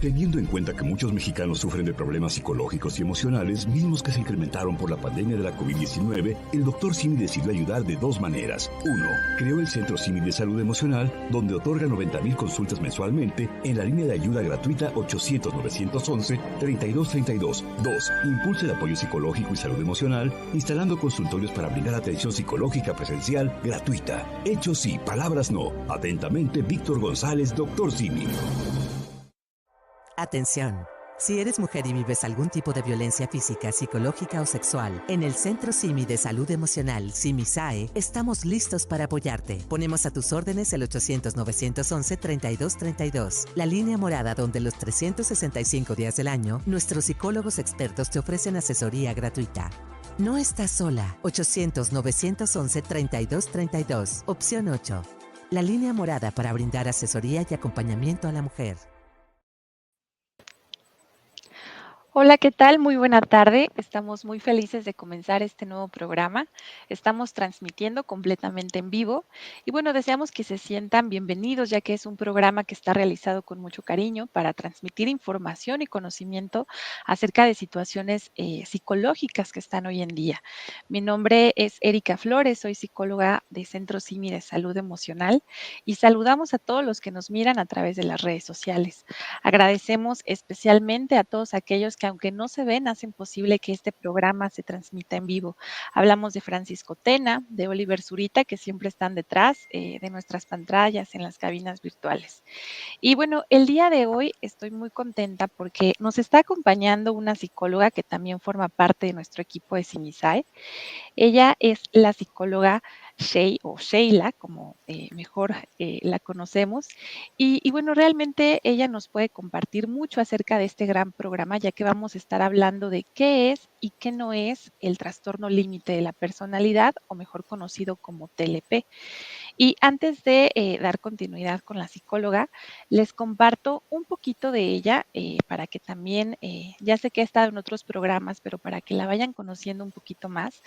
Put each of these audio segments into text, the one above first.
Teniendo en cuenta que muchos mexicanos sufren de problemas psicológicos y emocionales, mismos que se incrementaron por la pandemia de la COVID-19, el Dr. Simi decidió ayudar de dos maneras. Uno, creó el Centro Simi de Salud Emocional, donde otorga 90,000 consultas mensualmente en la línea de ayuda gratuita 800-911-3232. Dos, impulsa el apoyo psicológico y salud emocional, instalando consultorios para brindar atención psicológica presencial gratuita. Hechos sí, palabras no. Atentamente, Víctor González, Dr. Simi. Atención. Si eres mujer y vives algún tipo de violencia física, psicológica o sexual, en el Centro Simi de Salud Emocional, Simi-SAE, estamos listos para apoyarte. Ponemos a tus órdenes el 800-911-3232, la línea morada donde los 365 días del año, nuestros psicólogos expertos te ofrecen asesoría gratuita. No estás sola. 800-911-3232, opción 8. La línea morada para brindar asesoría y acompañamiento a la mujer. Hola, ¿qué tal? Muy buena tarde. Estamos muy felices de comenzar este nuevo programa. Estamos transmitiendo completamente en vivo y bueno, deseamos que se sientan bienvenidos ya que es un programa que está realizado con mucho cariño para transmitir información y conocimiento acerca de situaciones psicológicas que están hoy en día. Mi nombre es Erika Flores, soy psicóloga de Centro Simi de Salud Emocional y saludamos a todos los que nos miran a través de las redes sociales. Agradecemos especialmente a todos aquellos que, aunque no se ven, hacen posible que este programa se transmita en vivo. Hablamos de Francisco Tena, de Oliver Zurita, que siempre están detrás de nuestras pantallas en las cabinas virtuales. Y bueno, el día de hoy estoy muy contenta porque nos está acompañando una psicóloga que también forma parte de nuestro equipo de Simisae. Ella es la psicóloga o Sheila, como mejor la conocemos. Y bueno, realmente ella nos puede compartir mucho acerca de este gran programa, ya que vamos a estar hablando de qué es y qué no es el trastorno límite de la personalidad, o mejor conocido como TLP. Y antes de dar continuidad con la psicóloga, les comparto un poquito de ella para que también, ya sé que ha estado en otros programas, pero para que la vayan conociendo un poquito más.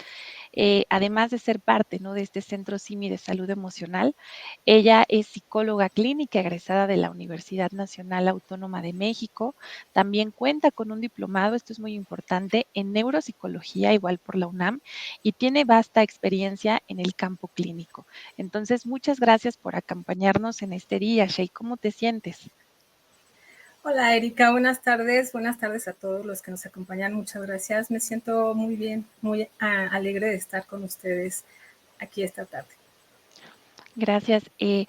Además de ser parte, ¿no?, de este Centro Simi de Salud Emocional, ella es psicóloga clínica egresada de la Universidad Nacional Autónoma de México. También cuenta con un diplomado, esto es muy importante, en neuropsicología, igual por la UNAM, y tiene vasta experiencia en el campo clínico. Entonces, muchas gracias por acompañarnos en este día. Shey, ¿cómo te sientes? Hola Erika, buenas tardes a todos los que nos acompañan, muchas gracias. Me siento muy bien, muy alegre de estar con ustedes aquí esta tarde. Gracias. Y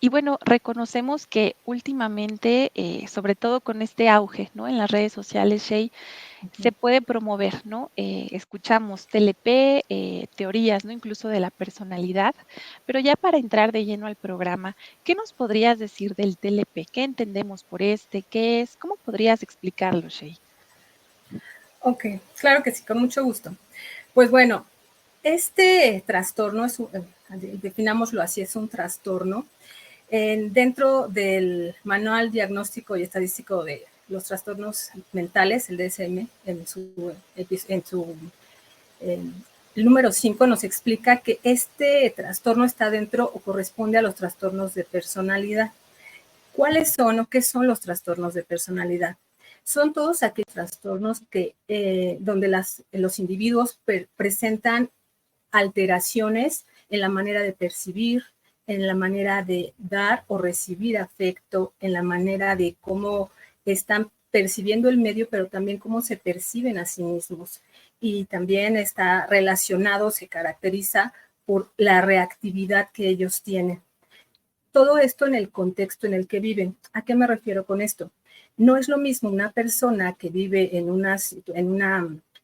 bueno, reconocemos que últimamente, sobre todo con este auge, ¿no?, en las redes sociales, Shey, se puede promover, ¿no? Escuchamos TLP, teorías, ¿no?, incluso de la personalidad, pero ya para entrar de lleno al programa, ¿qué nos podrías decir del TLP? ¿Qué entendemos por este? ¿Qué es? ¿Cómo podrías explicarlo, Shey? Ok, claro que sí, con mucho gusto. Pues bueno, este trastorno es definámoslo así, es un trastorno. Dentro del Manual Diagnóstico y Estadístico de los Trastornos Mentales, el DSM, el número 5 nos explica que este trastorno está dentro o corresponde a los trastornos de personalidad. ¿Cuáles son o qué son los trastornos de personalidad? Son todos aquellos trastornos que, donde los individuos presentan alteraciones en la manera de percibir, en la manera de dar o recibir afecto, en la manera de cómo están percibiendo el medio, pero también cómo se perciben a sí mismos. Y también está relacionado, se caracteriza por la reactividad que ellos tienen. Todo esto en el contexto en el que viven. ¿A qué me refiero con esto? No es lo mismo una persona que vive en una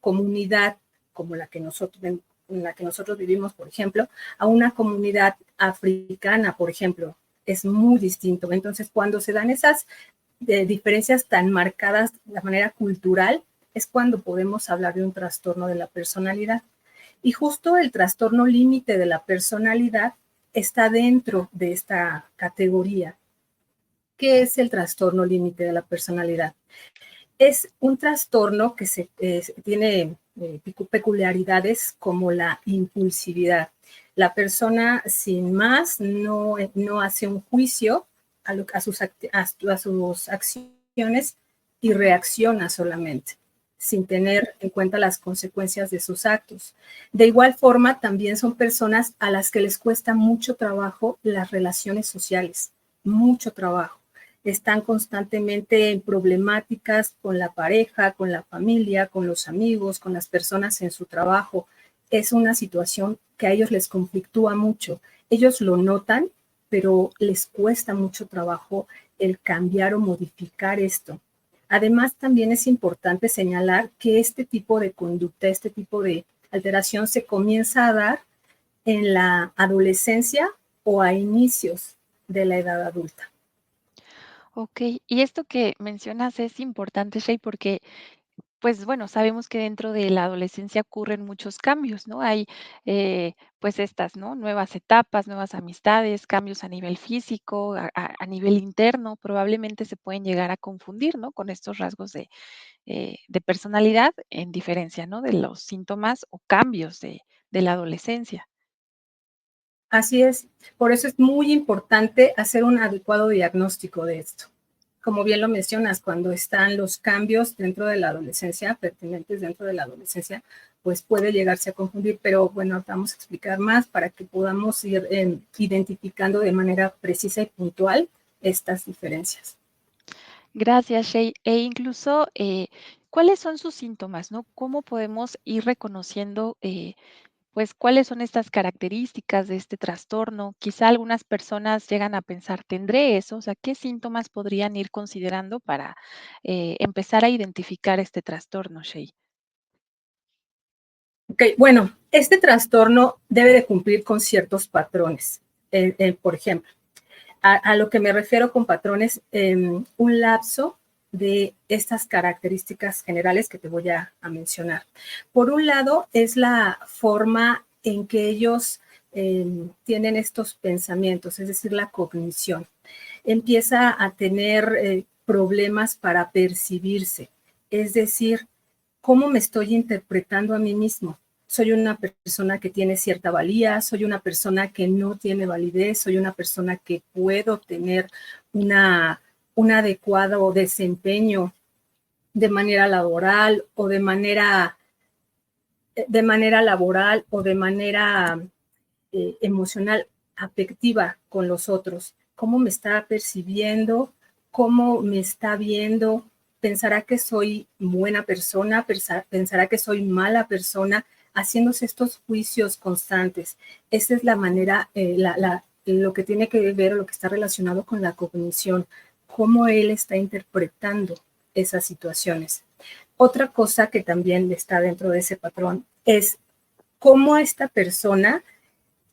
comunidad como la que nosotros vivimos, por ejemplo, a una comunidad africana, por ejemplo. Es muy distinto. Entonces, cuando se dan esas diferencias tan marcadas de manera cultural, es cuando podemos hablar de un trastorno de la personalidad. Y justo el trastorno límite de la personalidad está dentro de esta categoría. ¿Qué es el trastorno límite de la personalidad? Es un trastorno que tiene peculiaridades como la impulsividad. La persona sin más no hace un juicio a sus acciones, y reacciona solamente, sin tener en cuenta las consecuencias de sus actos. De igual forma, también son personas a las que les cuesta mucho trabajo las relaciones sociales, mucho trabajo. Están constantemente en problemáticas con la pareja, con la familia, con los amigos, con las personas en su trabajo. Es una situación que a ellos les conflictúa mucho. Ellos lo notan, pero les cuesta mucho trabajo el cambiar o modificar esto. Además, también es importante señalar que este tipo de conducta, este tipo de alteración se comienza a dar en la adolescencia o a inicios de la edad adulta. Ok, y esto que mencionas es importante, Shay, porque pues bueno, sabemos que dentro de la adolescencia ocurren muchos cambios, ¿no? Hay pues estas, ¿no? Nuevas etapas, nuevas amistades, cambios a nivel físico, a nivel interno, probablemente se pueden llegar a confundir, ¿no? Con estos rasgos de personalidad, en diferencia, ¿no? De los síntomas o cambios de la adolescencia. Así es, por eso es muy importante hacer un adecuado diagnóstico de esto. Como bien lo mencionas, cuando están los cambios dentro de la adolescencia, pertinentes dentro de la adolescencia, pues puede llegarse a confundir, pero bueno, vamos a explicar más para que podamos ir identificando de manera precisa y puntual estas diferencias. Gracias, Shay. E incluso, ¿cuáles son sus síntomas, no? ¿Cómo podemos ir reconociendo, pues, cuáles son estas características de este trastorno? Quizá algunas personas llegan a pensar, ¿tendré eso? O sea, ¿qué síntomas podrían ir considerando para empezar a identificar este trastorno, Shay? Ok, bueno, este trastorno debe de cumplir con ciertos patrones. Por ejemplo, a lo que me refiero con patrones, un lapso de estas características generales que te voy a mencionar. Por un lado, es la forma en que ellos tienen estos pensamientos, es decir, la cognición. Empieza a tener problemas para percibirse, es decir, ¿cómo me estoy interpretando a mí mismo? Soy una persona que tiene cierta valía, soy una persona que no tiene validez, soy una persona que puedo tener un adecuado desempeño de manera laboral o de manera laboral o de manera emocional, afectiva con los otros. ¿Cómo me está percibiendo? ¿Cómo me está viendo? ¿Pensará que soy buena persona? ¿Pensará que soy mala persona? Haciéndose estos juicios constantes. Esa es la manera, lo que tiene que ver, lo que está relacionado con la cognición, cómo él está interpretando esas situaciones. Otra cosa que también está dentro de ese patrón es cómo esta persona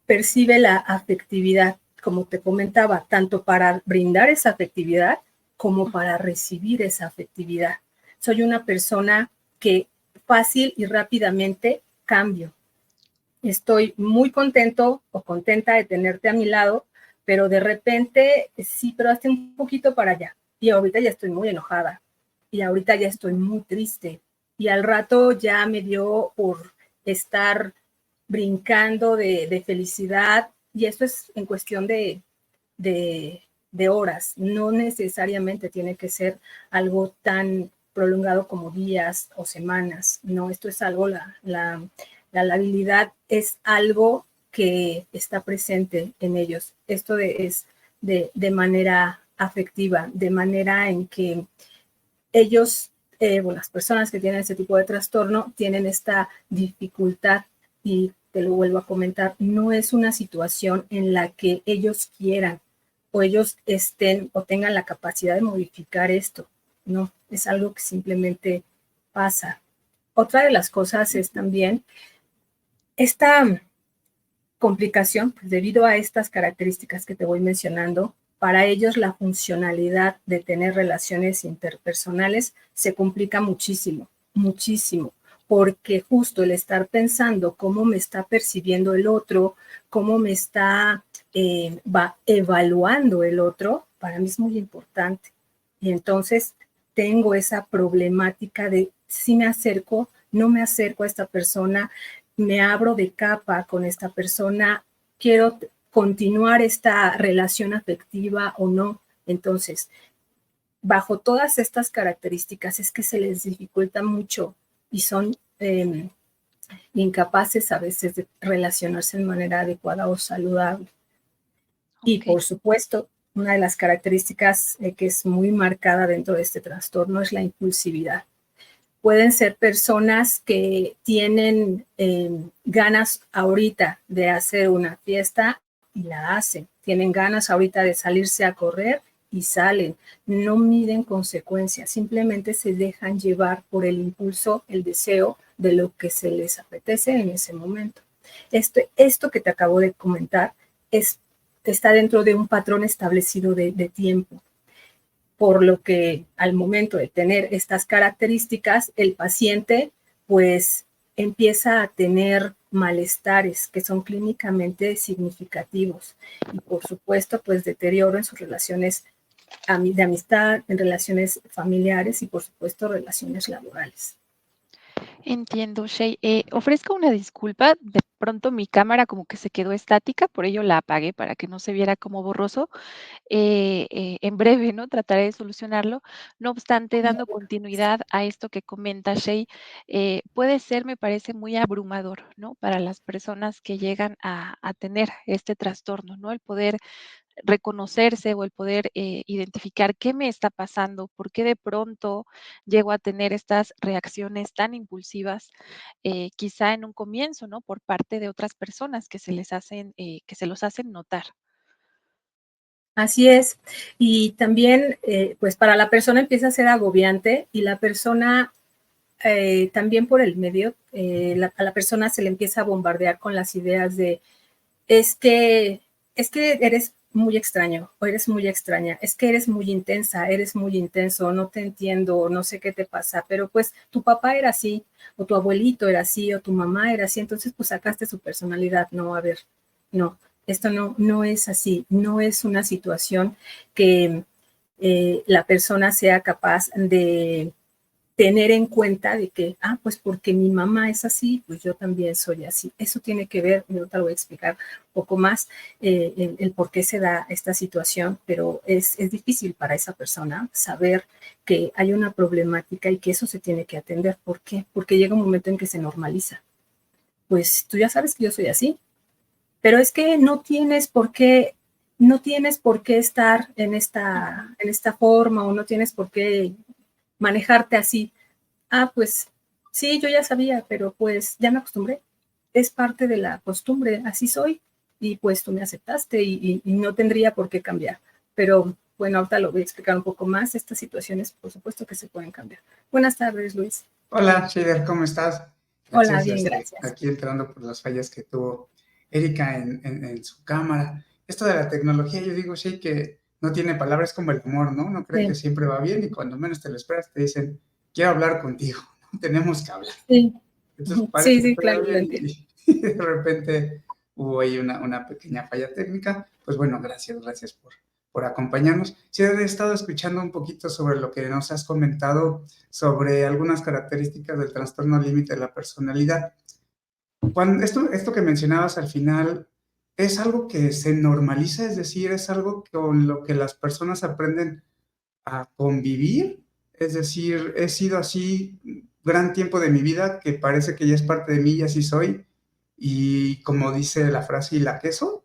percibe la afectividad, como te comentaba, tanto para brindar esa afectividad como para recibir esa afectividad. Soy una persona que fácil y rápidamente cambio. Estoy muy contento o contenta de tenerte a mi lado, pero de repente, sí, pero hazte un poquito para allá. Y ahorita ya estoy muy enojada. Y ahorita ya estoy muy triste. Y al rato ya me dio por estar brincando de felicidad. Y esto es en cuestión de horas. No necesariamente tiene que ser algo tan prolongado como días o semanas. No, esto es algo, la labilidad es algo que está presente en ellos. Esto es de manera afectiva, de manera en que ellos, bueno, las personas que tienen ese tipo de trastorno tienen esta dificultad y te lo vuelvo a comentar, no es una situación en la que ellos quieran o ellos estén o tengan la capacidad de modificar esto. No, es algo que simplemente pasa. Otra de las cosas es también esta complicación, pues debido a estas características que te voy mencionando, para ellos la funcionalidad de tener relaciones interpersonales se complica muchísimo, muchísimo, porque justo el estar pensando cómo me está percibiendo el otro, cómo me está evaluando el otro, para mí es muy importante. Y entonces tengo esa problemática de si me acerco, no me acerco a esta persona, me abro de capa con esta persona, quiero continuar esta relación afectiva o no. Entonces, bajo todas estas características es que se les dificulta mucho y son incapaces a veces de relacionarse de manera adecuada o saludable. Y por supuesto, una de las características que es muy marcada dentro de este trastorno es la impulsividad. Pueden ser personas que tienen ganas ahorita de hacer una fiesta y la hacen. Tienen ganas ahorita de salirse a correr y salen. No miden consecuencias, simplemente se dejan llevar por el impulso, el deseo de lo que se les apetece en ese momento. Esto que te acabo de comentar está dentro de un patrón establecido de tiempo, por lo que al momento de tener estas características, el paciente pues empieza a tener malestares que son clínicamente significativos y por supuesto pues deterioro en sus relaciones de amistad, en relaciones familiares y por supuesto relaciones laborales. Entiendo, Shay. Ofrezco una disculpa. De pronto mi cámara como que se quedó estática, por ello la apagué para que no se viera como borroso. En breve, ¿no? Trataré de solucionarlo. No obstante, dando continuidad a esto que comenta Shay, puede ser, me parece, muy abrumador, ¿no? Para las personas que llegan a tener este trastorno, ¿no? El poder reconocerse o el poder identificar qué me está pasando, por qué de pronto llego a tener estas reacciones tan impulsivas, quizá en un comienzo, ¿no? Por parte de otras personas que se les hacen, que se los hacen notar. Así es. Y también, pues para la persona empieza a ser agobiante y la persona también por el medio, a la persona se le empieza a bombardear con las ideas de es que eres muy extraño o eres muy extraña, es que eres muy intensa, eres muy intenso, no te entiendo, no sé qué te pasa, pero pues tu papá era así, o tu abuelito era así, o tu mamá era así, entonces pues sacaste su personalidad, no, a ver, no, esto no es así, no es una situación que la persona sea capaz de tener en cuenta de que, pues porque mi mamá es así, pues yo también soy así. Eso tiene que ver, yo te lo voy a explicar un poco más, el por qué se da esta situación, pero es difícil para esa persona saber que hay una problemática y que eso se tiene que atender. ¿Por qué? Porque llega un momento en que se normaliza. Pues tú ya sabes que yo soy así, pero es que no tienes por qué estar en esta forma o no tienes por qué manejarte así. Pues sí, yo ya sabía, pero pues ya me acostumbré. Es parte de la costumbre, así soy. Y pues tú me aceptaste y no tendría por qué cambiar. Pero bueno, ahorita lo voy a explicar un poco más. Estas situaciones, por supuesto que se pueden cambiar. Buenas tardes, Luis. Hola, Shader, ¿cómo estás? Hola, bien, gracias. Aquí entrando por las fallas que tuvo Erika en su cámara. Esto de la tecnología, yo digo, sí, que no tiene palabras como el amor, ¿no? No cree que siempre va bien y cuando menos te lo esperas te dicen, quiero hablar contigo, tenemos que hablar. Sí, entonces parece sí, que claro, bien, lo entiendo. Y de repente hubo ahí una pequeña falla técnica. Pues bueno, gracias por acompañarnos. Sí, he estado escuchando un poquito sobre lo que nos has comentado sobre algunas características del trastorno límite de la personalidad. Esto que mencionabas al final, ¿es algo que se normaliza? Es decir, ¿es algo con lo que las personas aprenden a convivir? Es decir, he sido así gran tiempo de mi vida que parece que ya es parte de mí y así soy. Y como dice la frase, ¿y la queso?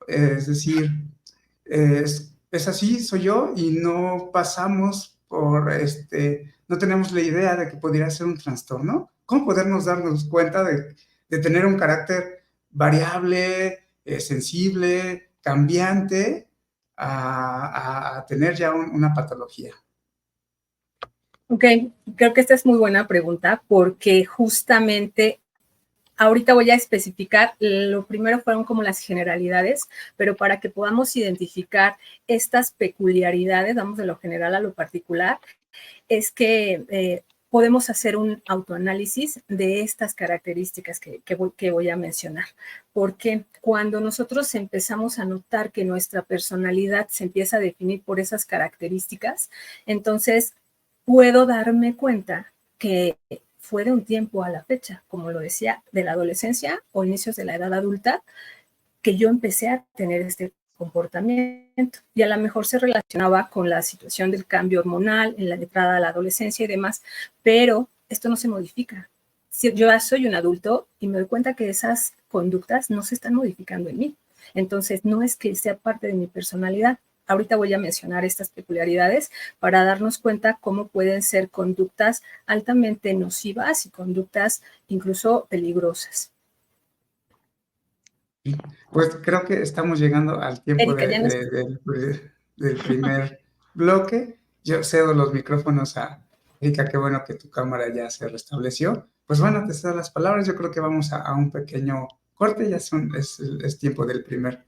Es decir, es así, soy yo y no pasamos por, no tenemos la idea de que podría ser un trastorno. ¿Cómo podernos darnos cuenta de tener un carácter variable, sensible, cambiante, a tener ya una patología? Ok, creo que esta es muy buena pregunta porque justamente ahorita voy a especificar, lo primero fueron como las generalidades, pero para que podamos identificar estas peculiaridades, vamos de lo general a lo particular, es que podemos hacer un autoanálisis de estas características que voy a mencionar. Porque cuando nosotros empezamos a notar que nuestra personalidad se empieza a definir por esas características, entonces puedo darme cuenta que fue de un tiempo a la fecha, como lo decía, de la adolescencia o inicios de la edad adulta, que yo empecé a tener este comportamiento. Y a lo mejor se relacionaba con la situación del cambio hormonal en la entrada a la adolescencia y demás, pero esto no se modifica. Si yo ya soy un adulto y me doy cuenta que esas conductas no se están modificando en mí. Entonces, no es que sea parte de mi personalidad. Ahorita voy a mencionar estas peculiaridades para darnos cuenta cómo pueden ser conductas altamente nocivas y conductas incluso peligrosas. Pues creo que estamos llegando al tiempo Erika, del primer bloque. Yo cedo los micrófonos a Erika, qué bueno que tu cámara ya se restableció. Pues bueno, te cedo las palabras. Yo creo que vamos a un pequeño corte, ya es tiempo del primer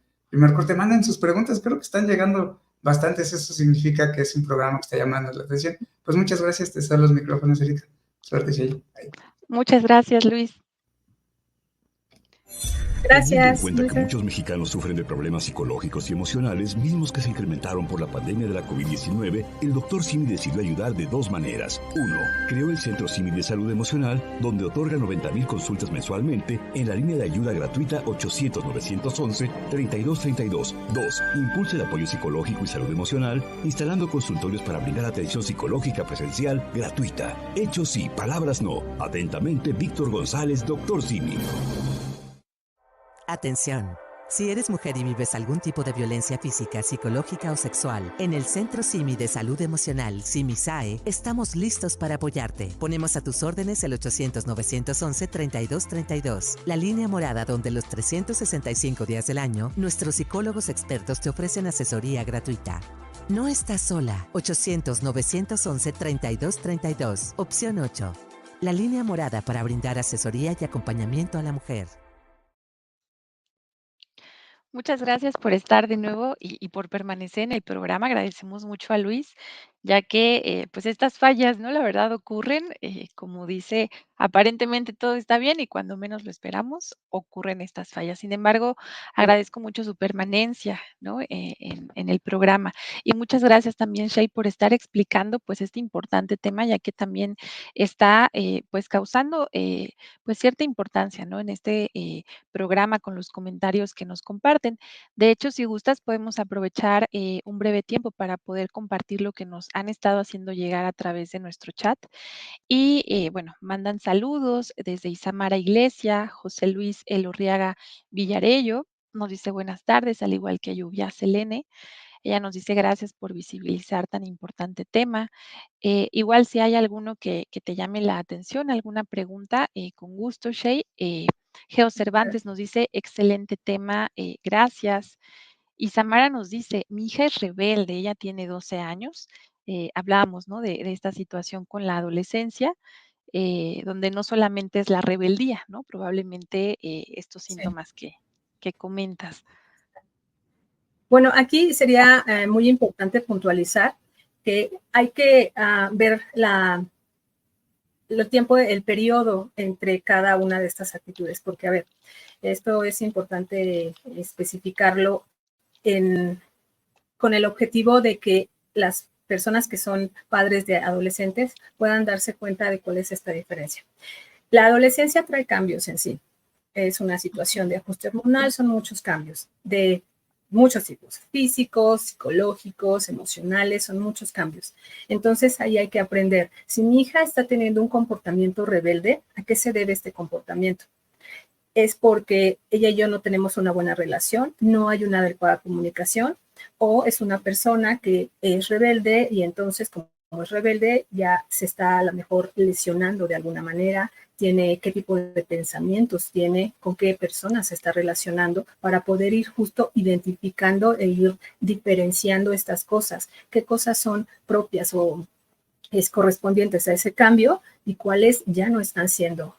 corte. Manden sus preguntas, creo que están llegando bastantes, eso significa que es un programa que está llamando la atención. Pues muchas gracias, te cedo los micrófonos, Erika. Suerte, Shay. Muchas gracias, Luis. Teniendo en Gracias. cuenta que muchos mexicanos sufren de problemas psicológicos y emocionales, mismos que se incrementaron por la pandemia de la COVID-19, el Dr. Simi decidió ayudar de dos maneras. 1. Creó el Centro Simi de Salud Emocional, donde otorga 90,000 consultas mensualmente en la línea de ayuda gratuita 800-911-3232. 2. Impulsa el apoyo psicológico y salud emocional, instalando consultorios para brindar atención psicológica presencial gratuita. Hechos sí, palabras no. Atentamente, Víctor González, Dr. Simi. Atención. Si eres mujer y vives algún tipo de violencia física, psicológica o sexual, en el Centro Simi de Salud Emocional, SIMI-SAE, estamos listos para apoyarte. Ponemos a tus órdenes el 800-911-3232, la línea morada donde los 365 días del año, nuestros psicólogos expertos te ofrecen asesoría gratuita. No estás sola. 800-911-3232, opción 8. La línea morada para brindar asesoría y acompañamiento a la mujer. Muchas gracias por estar de nuevo y por permanecer en el programa. Agradecemos mucho a Luis, ya que pues estas fallas, ¿no? La verdad ocurren, como dice, aparentemente todo está bien y cuando menos lo esperamos ocurren estas fallas. Sin embargo, agradezco mucho su permanencia, ¿no? En el programa. Y muchas gracias también, Shay, por estar explicando pues este importante tema, ya que también está pues causando pues cierta importancia, ¿no? En este programa con los comentarios que nos comparten. De hecho, si gustas, podemos aprovechar un breve tiempo para poder compartir lo que nos han estado haciendo llegar a través de nuestro chat. Y bueno, mandan saludos desde Isamara Iglesia, José Luis Elorriaga Villarello. Nos dice buenas tardes, al igual que Lluvia Selene. Ella nos dice gracias por visibilizar tan importante tema. Igual si hay alguno que te llame la atención, alguna pregunta, con gusto, Shay. Geo Cervantes nos dice excelente tema, gracias. Y Samara nos dice, mi hija es rebelde, ella tiene 12 años. Hablábamos, ¿no? De esta situación con la adolescencia, donde no solamente es la rebeldía, ¿no? Probablemente estos Sí. síntomas que comentas. Bueno, aquí sería muy importante puntualizar que hay que ver el periodo entre cada una de estas actitudes, porque, a ver, esto es importante especificarlo con el objetivo de que las personas que son padres de adolescentes puedan darse cuenta de cuál es esta diferencia. La adolescencia trae cambios en sí. Es una situación de ajuste hormonal, son muchos cambios de muchos tipos, físicos, psicológicos, emocionales, son muchos cambios. Entonces ahí hay que aprender. Si mi hija está teniendo un comportamiento rebelde, ¿a qué se debe este comportamiento? Es porque ella y yo no tenemos una buena relación, no hay una adecuada comunicación, o es una persona que es rebelde y entonces como es rebelde ya se está a lo mejor lesionando de alguna manera, tiene qué tipo de pensamientos tiene, con qué personas se está relacionando para poder ir justo identificando e ir diferenciando estas cosas, qué cosas son propias o es correspondientes a ese cambio y cuáles ya no están siendo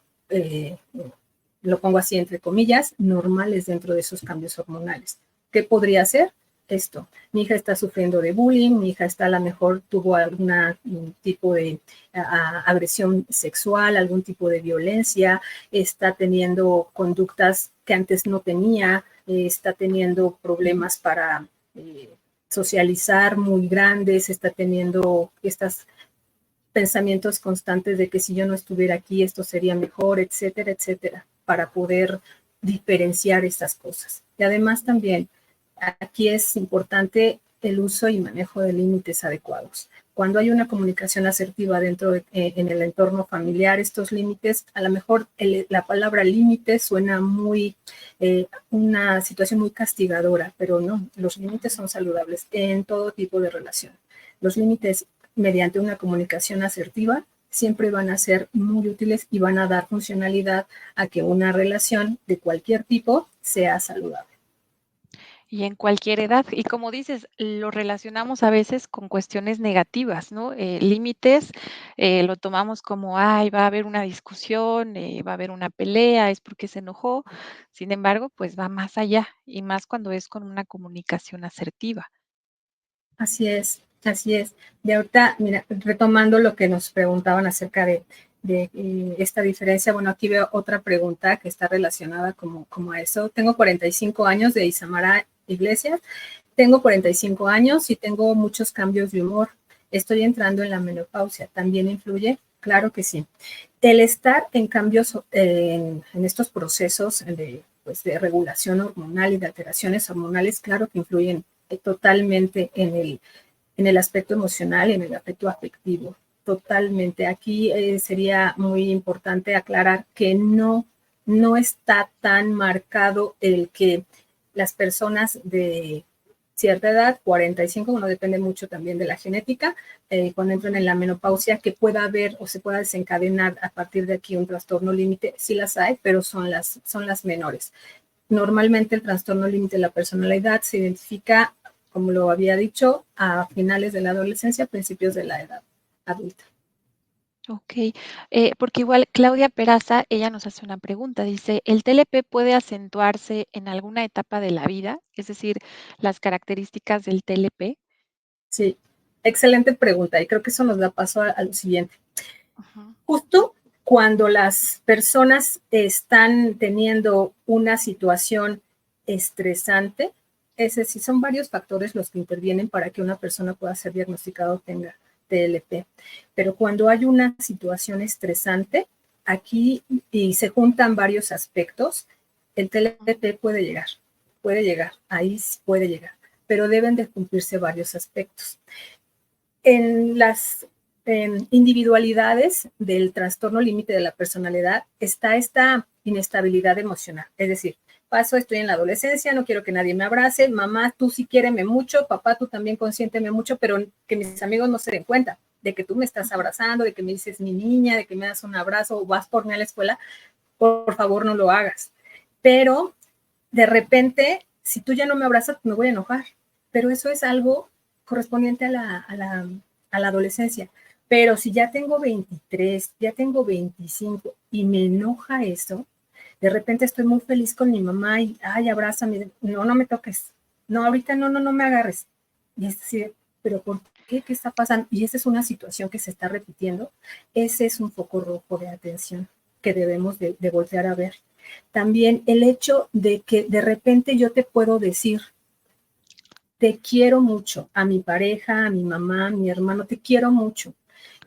lo pongo así entre comillas, normales dentro de esos cambios hormonales. ¿Qué podría ser? Esto, mi hija está sufriendo de bullying, mi hija está a lo mejor tuvo algún tipo de agresión sexual, algún tipo de violencia, está teniendo conductas que antes no tenía, está teniendo problemas para socializar muy grandes, está teniendo estos pensamientos constantes de que si yo no estuviera aquí esto sería mejor, etcétera, etcétera, para poder diferenciar estas cosas. Y además también aquí es importante el uso y manejo de límites adecuados. Cuando hay una comunicación asertiva en el entorno familiar, estos límites, a lo mejor la palabra límite suena muy, una situación muy castigadora, pero no, los límites son saludables en todo tipo de relación. Los límites mediante una comunicación asertiva siempre van a ser muy útiles y van a dar funcionalidad a que una relación de cualquier tipo sea saludable. Y en cualquier edad. Y como dices, lo relacionamos a veces con cuestiones negativas, ¿no? Límites, lo tomamos como, ay, va a haber una discusión, va a haber una pelea, es porque se enojó. Sin embargo, pues va más allá y más cuando es con una comunicación asertiva. Así es, así es. De ahorita, mira, retomando lo que nos preguntaban acerca de esta diferencia, bueno, aquí veo otra pregunta que está relacionada como a eso. Tengo 45 años, de Isamara Iglesias. Tengo 45 años y tengo muchos cambios de humor. Estoy entrando en la menopausia. ¿También influye? Claro que sí. El estar en cambios en estos procesos pues, de regulación hormonal y de alteraciones hormonales, claro que influyen totalmente en el aspecto emocional y en el aspecto afectivo. Totalmente. Aquí sería muy importante aclarar que no está tan marcado el que las personas de cierta edad, 45, bueno, depende mucho también de la genética, cuando entran en la menopausia, que pueda haber o se pueda desencadenar a partir de aquí un trastorno límite, sí las hay, pero son las menores. Normalmente el trastorno límite de la personalidad se identifica, como lo había dicho, a finales de la adolescencia, principios de la edad adulta. Ok, porque igual Claudia Peraza, ella nos hace una pregunta, dice, ¿el TLP puede acentuarse en alguna etapa de la vida? Es decir, las características del TLP. Sí, excelente pregunta y creo que eso nos da paso a lo siguiente. Ajá. Justo cuando las personas están teniendo una situación estresante, es decir, son varios factores los que intervienen para que una persona pueda ser diagnosticada o tenga TLP. Pero cuando hay una situación estresante, aquí y se juntan varios aspectos, el TLP puede llegar, ahí puede llegar, pero deben de cumplirse varios aspectos. En las individualidades del trastorno límite de la personalidad está esta inestabilidad emocional, es decir, estoy en la adolescencia, no quiero que nadie me abrace, mamá, tú sí quiéreme mucho, papá, tú también consiénteme mucho, pero que mis amigos no se den cuenta de que tú me estás abrazando, de que me dices mi niña, de que me das un abrazo o vas por mí a la escuela, por favor no lo hagas. Pero de repente, si tú ya no me abrazas, me voy a enojar, pero eso es algo correspondiente a la adolescencia. Pero si ya tengo 23, ya tengo 25 y me enoja eso, de repente estoy muy feliz con mi mamá y, ay, abrázame, no me toques, no, ahorita no me agarres. Y es decir, pero ¿por qué? ¿Qué está pasando? Y esa es una situación que se está repitiendo. Ese es un foco rojo de atención que debemos de voltear a ver. También el hecho de que de repente yo te puedo decir, te quiero mucho, a mi pareja, a mi mamá, a mi hermano, te quiero mucho.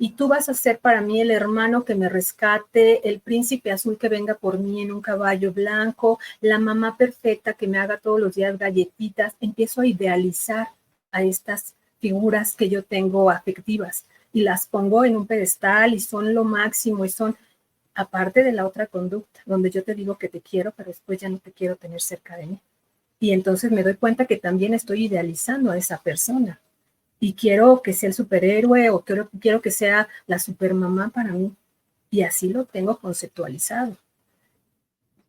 Y tú vas a ser para mí el hermano que me rescate, el príncipe azul que venga por mí en un caballo blanco, la mamá perfecta que me haga todos los días galletitas. Empiezo a idealizar a estas figuras que yo tengo afectivas y las pongo en un pedestal y son lo máximo y son, aparte de la otra conducta, donde yo te digo que te quiero, pero después ya no te quiero tener cerca de mí. Y entonces me doy cuenta que también estoy idealizando a esa persona y quiero que sea el superhéroe o quiero que sea la supermamá para mí. Y así lo tengo conceptualizado.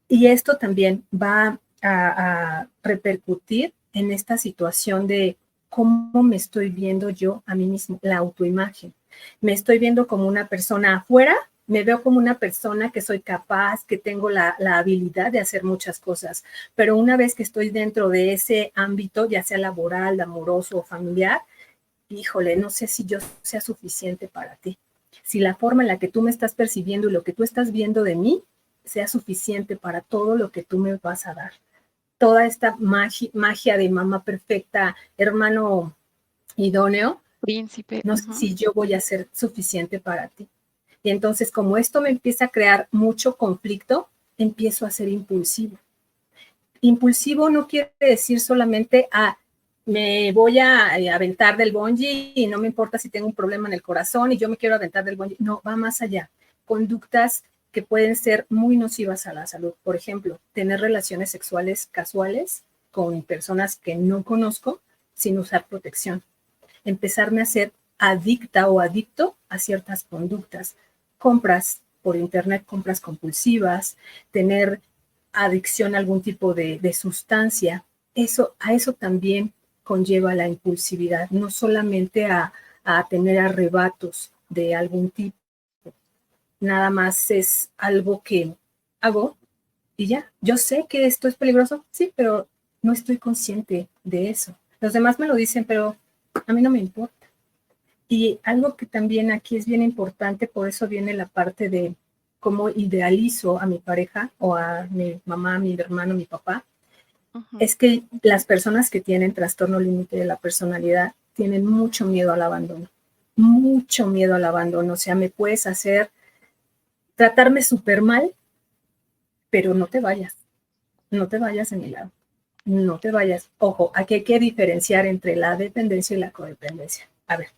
Y esto también va a repercutir en esta situación de cómo me estoy viendo yo a mí mismo, la autoimagen. Me estoy viendo como una persona afuera, me veo como una persona que soy capaz, que tengo la habilidad de hacer muchas cosas, pero una vez que estoy dentro de ese ámbito, ya sea laboral, amoroso o familiar, híjole, no sé si yo sea suficiente para ti. Si la forma en la que tú me estás percibiendo y lo que tú estás viendo de mí sea suficiente para todo lo que tú me vas a dar. Toda esta magia de mamá perfecta, hermano idóneo, Príncipe. no sé si yo voy a ser suficiente para ti. Y entonces, como esto me empieza a crear mucho conflicto, empiezo a ser impulsivo. Impulsivo no quiere decir solamente me voy a aventar del bungee y no me importa si tengo un problema en el corazón y yo me quiero aventar del bungee. No, va más allá. Conductas que pueden ser muy nocivas a la salud. Por ejemplo, tener relaciones sexuales casuales con personas que no conozco sin usar protección. Empezarme a ser adicta o adicto a ciertas conductas. Compras por internet, compras compulsivas, tener adicción a algún tipo de sustancia. A eso también conlleva la impulsividad, no solamente a tener arrebatos de algún tipo. Nada más es algo que hago y ya. Yo sé que esto es peligroso, sí, pero no estoy consciente de eso. Los demás me lo dicen, pero a mí no me importa. Y algo que también aquí es bien importante, por eso viene la parte de cómo idealizo a mi pareja o a mi mamá, mi hermano, mi papá, es que las personas que tienen trastorno límite de la personalidad tienen mucho miedo al abandono, mucho miedo al abandono. O sea, me puedes tratarme súper mal, pero no te vayas de mi lado, no te vayas. Ojo, aquí hay que diferenciar entre la dependencia y la codependencia. A ver,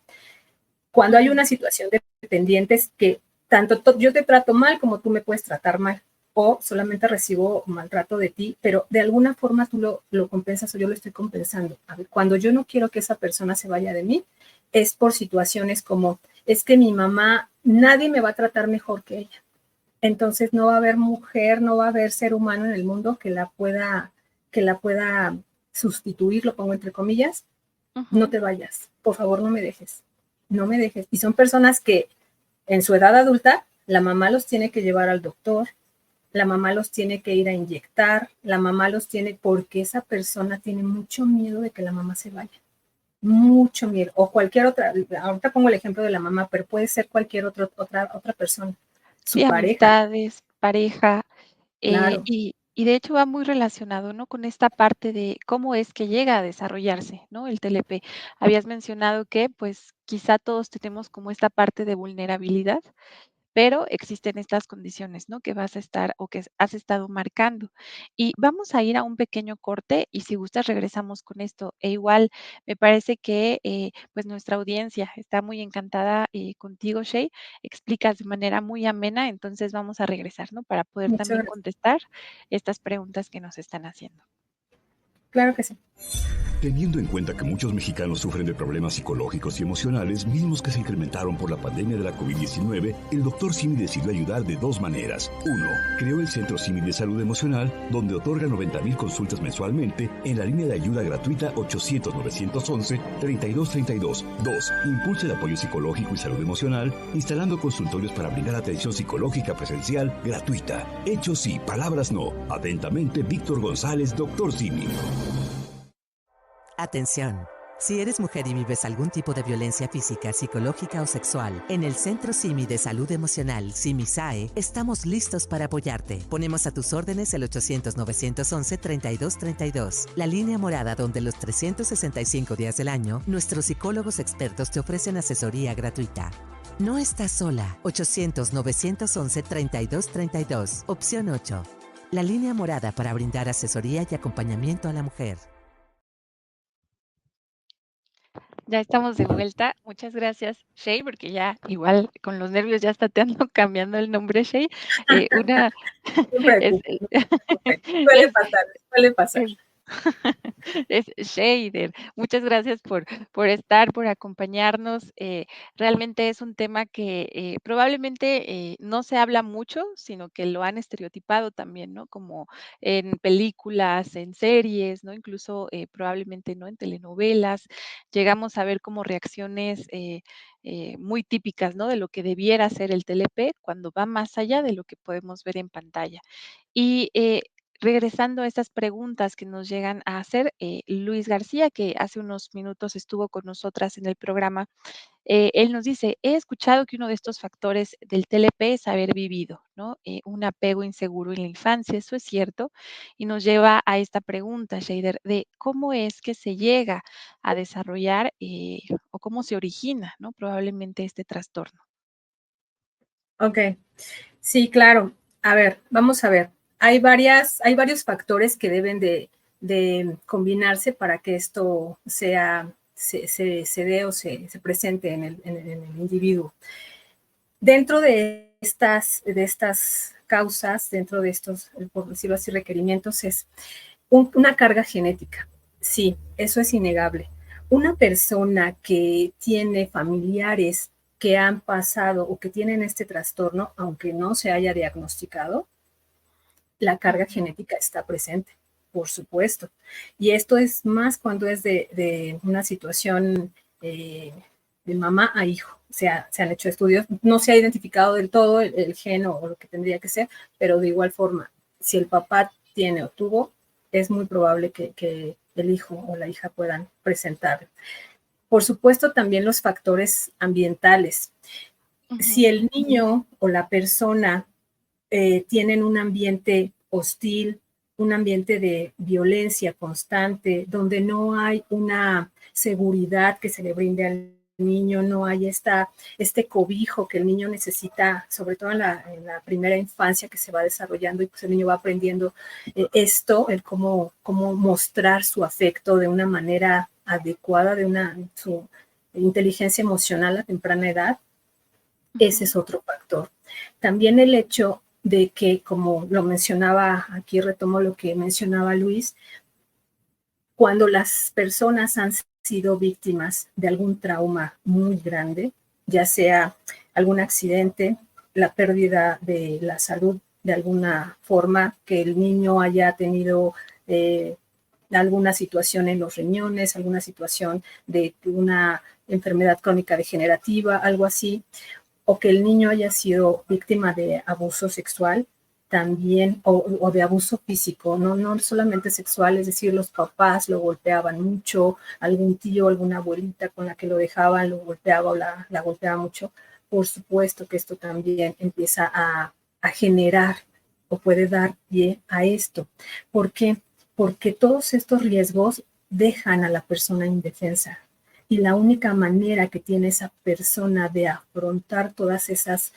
cuando hay una situación de dependientes que tanto yo te trato mal como tú me puedes tratar mal, o solamente recibo maltrato de ti, pero de alguna forma tú lo compensas o yo lo estoy compensando. A ver, cuando yo no quiero que esa persona se vaya de mí, es por situaciones como, es que mi mamá, nadie me va a tratar mejor que ella. Entonces no va a haber mujer, no va a haber ser humano en el mundo que la pueda sustituir, lo pongo entre comillas. No te vayas, por favor no me dejes, no me dejes. Y son personas que en su edad adulta, la mamá los tiene que llevar al doctor, la mamá los tiene que ir a inyectar, la mamá los tiene, porque esa persona tiene mucho miedo de que la mamá se vaya. Mucho miedo. O cualquier otra, ahorita pongo el ejemplo de la mamá, pero puede ser cualquier otra persona. Sí, Su pareja, amistades, pareja, claro. y de hecho va muy relacionado, ¿no? Con esta parte de cómo es que llega a desarrollarse, ¿no? El TLP. Habías mencionado que, pues, quizá todos tenemos como esta parte de vulnerabilidad, pero existen estas condiciones, ¿no? Que vas a estar o que has estado marcando. Y vamos a ir a un pequeño corte y si gustas regresamos con esto. E igual me parece que pues nuestra audiencia está muy encantada contigo, Shay. Explicas de manera muy amena, entonces vamos a regresar, ¿no? Para poder Muchas también gracias. contestar estas preguntas que nos están haciendo. Claro que sí. Teniendo en cuenta que muchos mexicanos sufren de problemas psicológicos y emocionales, mismos que se incrementaron por la pandemia de la COVID-19, el Dr. Simi decidió ayudar de dos maneras. Uno, creó el Centro Simi de Salud Emocional, donde otorga 90,000 consultas mensualmente en la línea de ayuda gratuita 800-911-3232. Dos, impulsa el apoyo psicológico y salud emocional, instalando consultorios para brindar atención psicológica presencial gratuita. Hechos sí, palabras no. Atentamente, Víctor González, Dr. Simi. Atención. Si eres mujer y vives algún tipo de violencia física, psicológica o sexual, en el Centro Simi de Salud Emocional, SIMI-SAE, estamos listos para apoyarte. Ponemos a tus órdenes el 800-911-3232, la línea morada donde los 365 días del año, nuestros psicólogos expertos te ofrecen asesoría gratuita. No estás sola. 800-911-3232, opción 8. La línea morada para brindar asesoría y acompañamiento a la mujer. Ya estamos de vuelta. Muchas gracias, Shay, porque ya igual con los nervios ya hasta te ando cambiando el nombre, Shay. Una No te es, preocupes, no te preocupes. Suele es, pasar, suele pasar. es, es Shader. Muchas gracias por estar, por acompañarnos. Realmente es un tema que probablemente no se habla mucho, sino que lo han estereotipado también, ¿no? Como en películas, en series, ¿no? Incluso probablemente, ¿no? En telenovelas. Llegamos a ver como reacciones muy típicas, ¿no? De lo que debiera ser el TLP cuando va más allá de lo que podemos ver en pantalla. Y regresando a estas preguntas que nos llegan a hacer, Luis García, que hace unos minutos estuvo con nosotras en el programa, él nos dice, he escuchado que uno de estos factores del TLP es haber vivido, ¿no? Un apego inseguro en la infancia, ¿eso es cierto? Y nos lleva a esta pregunta, Shader, de cómo es que se llega a desarrollar o cómo se origina, ¿no? Probablemente este trastorno. Ok, sí, claro. A ver, vamos a ver. hay varios factores que deben de combinarse para que esto se dé o se presente en el individuo. Dentro de estas causas, dentro de estos, por decirlo así, requerimientos, es una carga genética. Sí, eso es innegable. Una persona que tiene familiares que han pasado o que tienen este trastorno, aunque no se haya diagnosticado, la carga genética está presente, por supuesto. Y esto es más cuando es de una situación de mamá a hijo. Se han hecho estudios, no se ha identificado del todo el gen o lo que tendría que ser, pero de igual forma, si el papá tiene o tuvo, es muy probable que el hijo o la hija puedan presentarlo. Por supuesto, también los factores ambientales. Si el niño o la persona tienen un ambiente hostil, un ambiente de violencia constante, donde no hay una seguridad que se le brinde al niño, no hay este cobijo que el niño necesita, sobre todo en la primera infancia que se va desarrollando y pues el niño va aprendiendo el cómo mostrar su afecto de una manera adecuada, su inteligencia emocional a temprana edad. Ese es otro factor. También el hecho de que, como lo mencionaba, aquí retomo lo que mencionaba Luis, cuando las personas han sido víctimas de algún trauma muy grande, ya sea algún accidente, la pérdida de la salud de alguna forma, que el niño haya tenido alguna situación en los riñones, alguna situación de una enfermedad crónica degenerativa, algo así, o que el niño haya sido víctima de abuso sexual también, o de abuso físico, no solamente sexual, es decir, los papás lo golpeaban mucho, algún tío, alguna abuelita con la que lo dejaban, lo golpeaba o la golpeaba mucho. Por supuesto que esto también empieza a generar o puede dar pie a esto. ¿Por qué? Porque todos estos riesgos dejan a la persona indefensa. Y la única manera que tiene esa persona de afrontar todas esas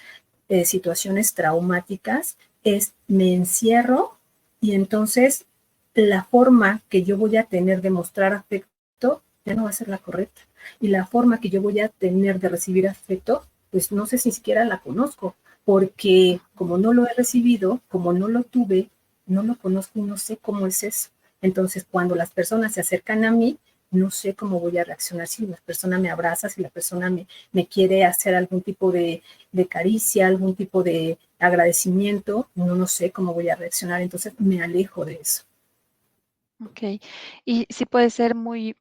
situaciones traumáticas es me encierro y entonces la forma que yo voy a tener de mostrar afecto ya no va a ser la correcta. Y la forma que yo voy a tener de recibir afecto, pues no sé si siquiera la conozco, porque como no lo he recibido, como no lo tuve, no lo conozco y no sé cómo es eso. Entonces, cuando las personas se acercan a mí, no sé cómo voy a reaccionar, si la persona me abraza, si la persona me quiere hacer algún tipo de caricia, algún tipo de agradecimiento, no sé cómo voy a reaccionar, entonces me alejo de eso. Ok, y sí puede ser muy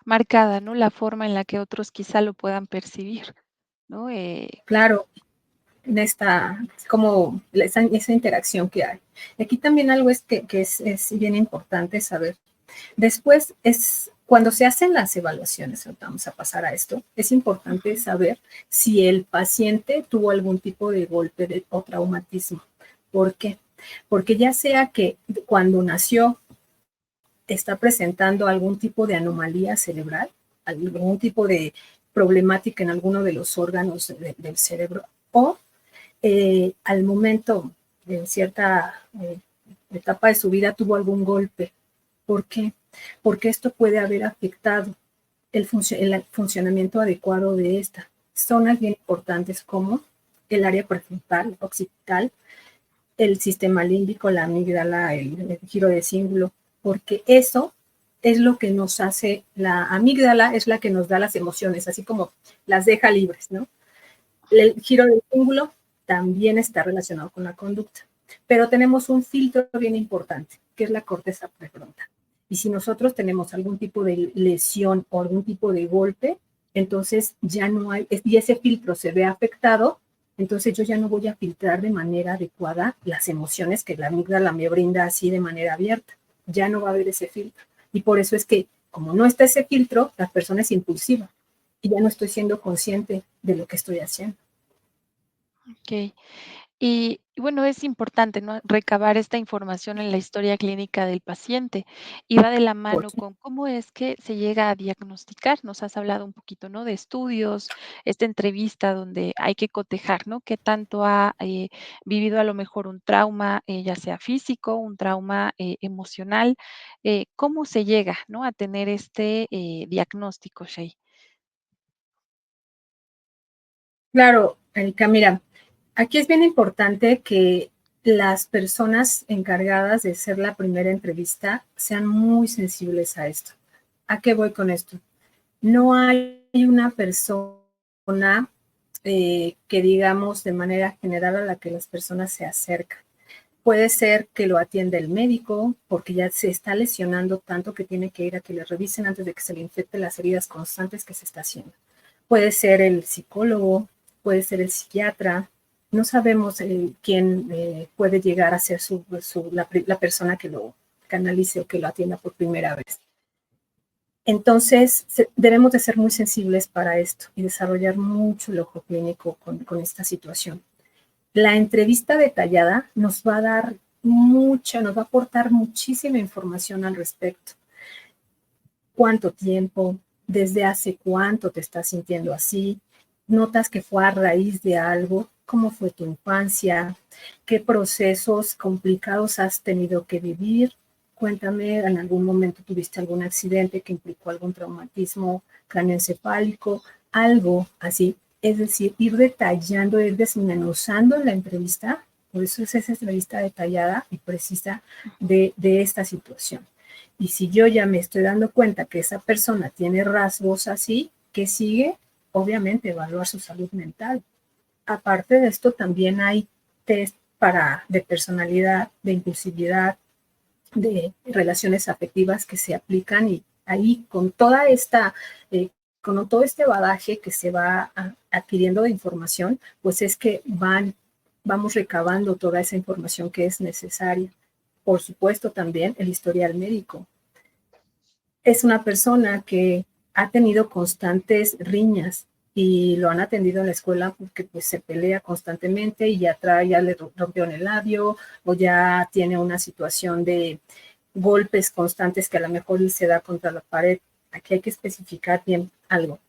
marcada, ¿no? La forma en la que otros quizá lo puedan percibir, ¿no? Claro, en como esa interacción que hay. Y aquí también algo es que es bien importante saber. Después cuando se hacen las evaluaciones, vamos a pasar a esto, es importante saber si el paciente tuvo algún tipo de golpe o traumatismo. ¿Por qué? Porque ya sea que cuando nació está presentando algún tipo de anomalía cerebral, algún tipo de problemática en alguno de los órganos del cerebro, o al momento de cierta etapa de su vida tuvo algún golpe. ¿Por qué? Porque esto puede haber afectado el funcionamiento adecuado de esta. Zonas bien importantes como el área prefrontal, occipital, el sistema límbico, la amígdala, el giro de cíngulo, porque eso es lo que nos hace, la amígdala es la que nos da las emociones, así como las deja libres, ¿no? El giro del cíngulo también está relacionado con la conducta, pero tenemos un filtro bien importante, que es la corteza prefrontal. Y si nosotros tenemos algún tipo de lesión o algún tipo de golpe, entonces ya no hay, y ese filtro se ve afectado, entonces yo ya no voy a filtrar de manera adecuada las emociones que la amígdala me brinda así de manera abierta. Ya no va a haber ese filtro. Y por eso es que, como no está ese filtro, la persona es impulsiva y ya no estoy siendo consciente de lo que estoy haciendo. Ok. Y Y bueno, es importante, ¿no? Recabar esta información en la historia clínica del paciente y va de la Por mano con cómo es que se llega a diagnosticar. Nos has hablado un poquito, ¿no? De estudios, esta entrevista donde hay que cotejar, ¿no? Qué tanto ha vivido a lo mejor un trauma, ya sea físico, un trauma emocional. ¿Cómo se llega, ¿no? A tener este diagnóstico, Shay? Claro, Erika, mira, aquí es bien importante que las personas encargadas de hacer la primera entrevista sean muy sensibles a esto. ¿A qué voy con esto? No hay una persona que digamos de manera general a la que las personas se acercan. Puede ser que lo atienda el médico porque ya se está lesionando tanto que tiene que ir a que le revisen antes de que se le infecte las heridas constantes que se está haciendo. Puede ser el psicólogo, puede ser el psiquiatra. No sabemos quién puede llegar a ser la persona que lo canalice o que lo atienda por primera vez. Entonces, debemos de ser muy sensibles para esto y desarrollar mucho el ojo clínico con esta situación. La entrevista detallada nos va a dar nos va a aportar muchísima información al respecto. ¿Cuánto tiempo? ¿Desde hace cuánto te estás sintiendo así? ¿Notas que fue a raíz de algo? ¿Cómo fue tu infancia? ¿Qué procesos complicados has tenido que vivir? Cuéntame, ¿en algún momento tuviste algún accidente que implicó algún traumatismo craneoencefálico? Algo así. Es decir, ir detallando, ir desmenuzando en la entrevista. Por eso es esa entrevista detallada y precisa de esta situación. Y si yo ya me estoy dando cuenta que esa persona tiene rasgos así, ¿qué sigue? Obviamente evaluar su salud mental. Aparte de esto, también hay test de personalidad, de impulsividad, de relaciones afectivas que se aplican y ahí con todo este bagaje que se va adquiriendo de información, pues es que vamos recabando toda esa información que es necesaria. Por supuesto, también el historial médico. Es una persona que ha tenido constantes riñas y lo han atendido en la escuela porque pues se pelea constantemente y ya le rompió en el labio o ya tiene una situación de golpes constantes que a lo mejor se da contra la pared. Aquí hay que especificar bien algo.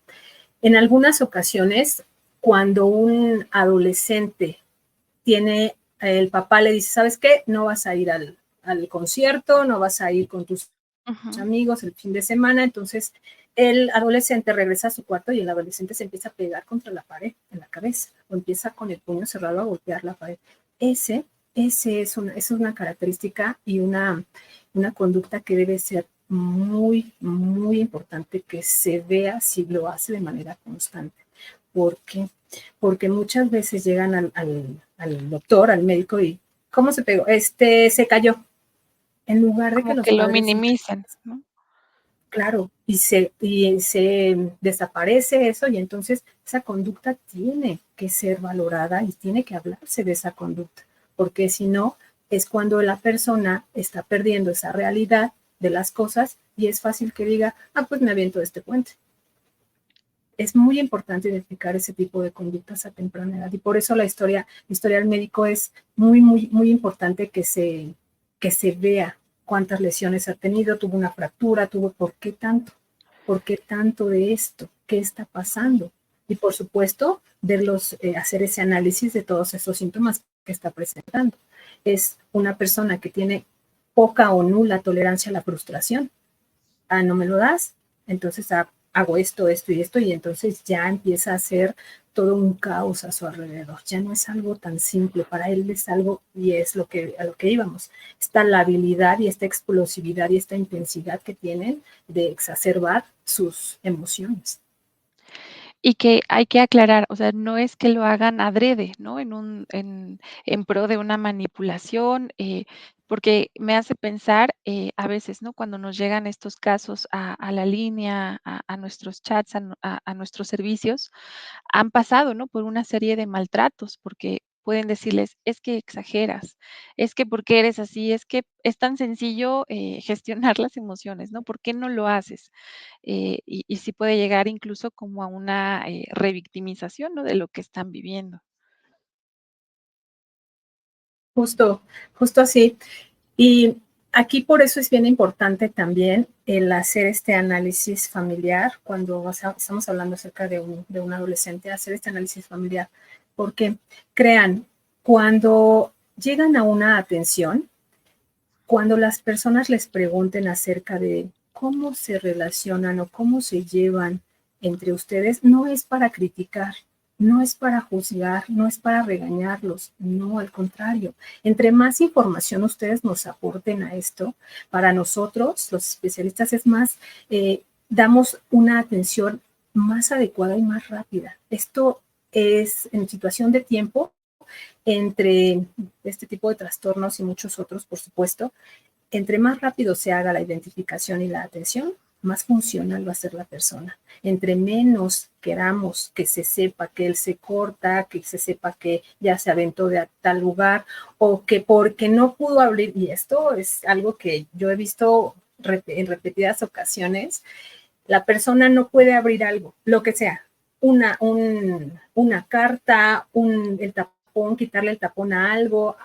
En algunas ocasiones, cuando un adolescente el papá le dice, ¿sabes qué? No vas a ir al concierto, no vas a ir con tus Ujú. amigos el fin de semana, entonces el adolescente regresa a su cuarto y el adolescente se empieza a pegar contra la pared en la cabeza o empieza con el puño cerrado a golpear la pared. Ese, es una característica y una conducta que debe ser muy, muy importante que se vea si lo hace de manera constante. ¿Por qué? Porque muchas veces llegan al doctor, al médico y ¿cómo se pegó? Se cayó. En lugar de que Como los que lo padres digan, minimizan, ¿no? claro, y se desaparece eso y entonces esa conducta tiene que ser valorada y tiene que hablarse de esa conducta, porque si no es cuando la persona está perdiendo esa realidad de las cosas y es fácil que diga, pues me aviento de este puente. Es muy importante identificar ese tipo de conductas a temprana edad y por eso la historia del médico es muy, muy, muy importante que se vea cuántas lesiones ha tenido, tuvo una fractura, ¿por qué tanto? ¿Por qué tanto de esto? ¿Qué está pasando? Y por supuesto, hacer ese análisis de todos esos síntomas que está presentando. Es una persona que tiene poca o nula tolerancia a la frustración. No me lo das, entonces hago esto y esto, y entonces ya empieza a ser todo un caos a su alrededor. Ya no es algo tan simple, para él es algo, y es a lo que íbamos, esta la habilidad y esta explosividad y esta intensidad que tienen de exacerbar sus emociones. Y que hay que aclarar, o sea, no es que lo hagan adrede, ¿no? En pro de una manipulación, porque me hace pensar, a veces, ¿no? Cuando nos llegan estos casos a la línea, a nuestros chats, a nuestros servicios, han pasado, ¿no? Por una serie de maltratos, porque pueden decirles, es que exageras, es que porque eres así, es que es tan sencillo gestionar las emociones, ¿no? ¿Por qué no lo haces? Y sí puede llegar incluso como a una revictimización, ¿no? De lo que están viviendo. justo así. Y aquí por eso es bien importante también el hacer este análisis familiar cuando estamos hablando acerca de un adolescente, hacer este análisis familiar, porque crean, cuando llegan a una atención, cuando las personas les pregunten acerca de cómo se relacionan o cómo se llevan entre ustedes, no es para criticar, no es para juzgar, no es para regañarlos, no, al contrario. Entre más información ustedes nos aporten a esto, para nosotros, los especialistas, es más, damos una atención más adecuada y más rápida. Esto es en situación de tiempo, entre este tipo de trastornos y muchos otros, por supuesto, entre más rápido se haga la identificación y la atención, más funcional va a ser la persona. Entre menos queramos que se sepa que él se corta, que se sepa que ya se aventó de tal lugar o que porque no pudo abrir, y esto es algo que yo he visto en repetidas ocasiones, la persona no puede abrir algo, lo que sea, una carta, el tapón, quitarle el tapón a algo,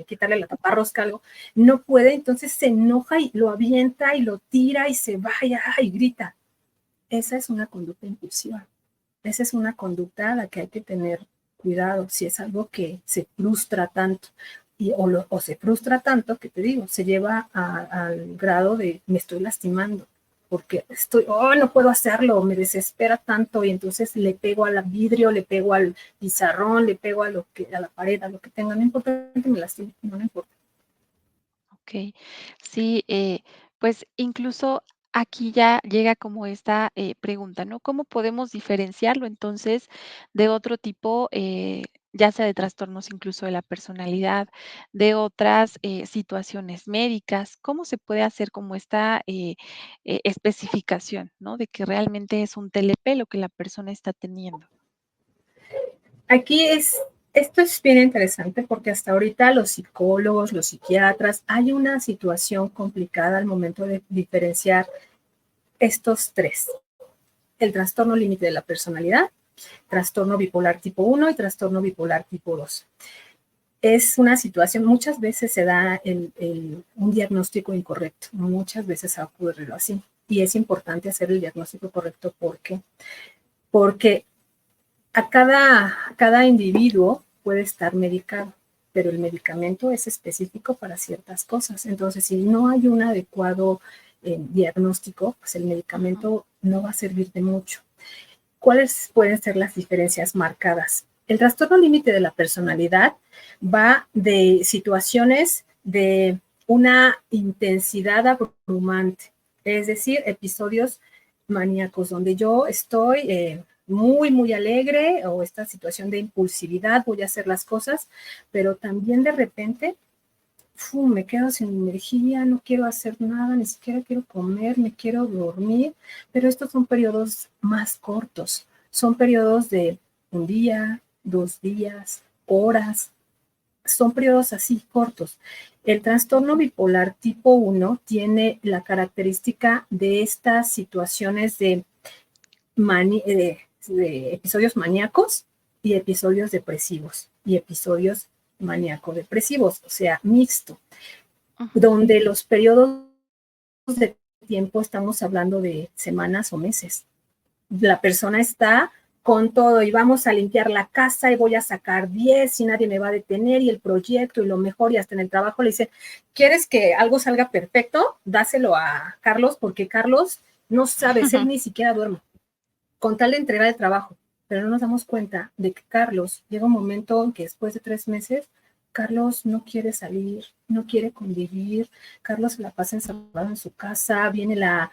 quitarle la taparrosca a algo, no puede, entonces se enoja y lo avienta y lo tira y se va y grita. Esa es una conducta impulsiva. Esa es una conducta a la que hay que tener cuidado si es algo que se frustra tanto. O se frustra tanto que te digo, se lleva al grado de me estoy lastimando porque no puedo hacerlo, me desespera tanto y entonces le pego al vidrio, le pego al pizarrón, le pego a la pared, a lo que tenga, no importa que me lastime, no me importa. Ok, sí, pues incluso aquí ya llega como esta pregunta, ¿no? ¿Cómo podemos diferenciarlo entonces de otro tipo, ya sea de trastornos incluso de la personalidad, de otras situaciones médicas? ¿Cómo se puede hacer como esta especificación, ¿no? De que realmente es un TLP lo que la persona está teniendo. Aquí esto es bien interesante porque hasta ahorita los psicólogos, los psiquiatras, hay una situación complicada al momento de diferenciar estos tres. El trastorno límite de la personalidad, trastorno bipolar tipo 1 y trastorno bipolar tipo 2. Es una situación, muchas veces se da un diagnóstico incorrecto, muchas veces ha ocurrido así. Y es importante hacer el diagnóstico correcto porque a cada individuo puede estar medicado, pero el medicamento es específico para ciertas cosas. Entonces, si no hay un adecuado diagnóstico, pues el medicamento no va a servir de mucho. ¿Cuáles pueden ser las diferencias marcadas? El trastorno límite de la personalidad va de situaciones de una intensidad abrumante, es decir, episodios maníacos donde yo estoy muy, muy alegre o esta situación de impulsividad, voy a hacer las cosas, pero también de repente me quedo sin energía, no quiero hacer nada, ni siquiera quiero comer, me quiero dormir, pero estos son periodos más cortos, son periodos de un día, 2 días, horas, son periodos así cortos. El trastorno bipolar tipo 1 tiene la característica de estas situaciones de episodios maníacos y episodios depresivos y episodios maníaco-depresivos, o sea, mixto, donde los periodos de tiempo estamos hablando de semanas o meses. La persona está con todo y vamos a limpiar la casa y voy a sacar 10 y nadie me va a detener y el proyecto y lo mejor y hasta en el trabajo le dice, ¿quieres que algo salga perfecto? Dáselo a Carlos porque Carlos no sabe, él ni siquiera duerme con tal de entregar el trabajo, pero no nos damos cuenta de que Carlos llega un momento en que después de 3 meses, Carlos no quiere salir, no quiere convivir, Carlos se la pasa encerrado en su casa, viene la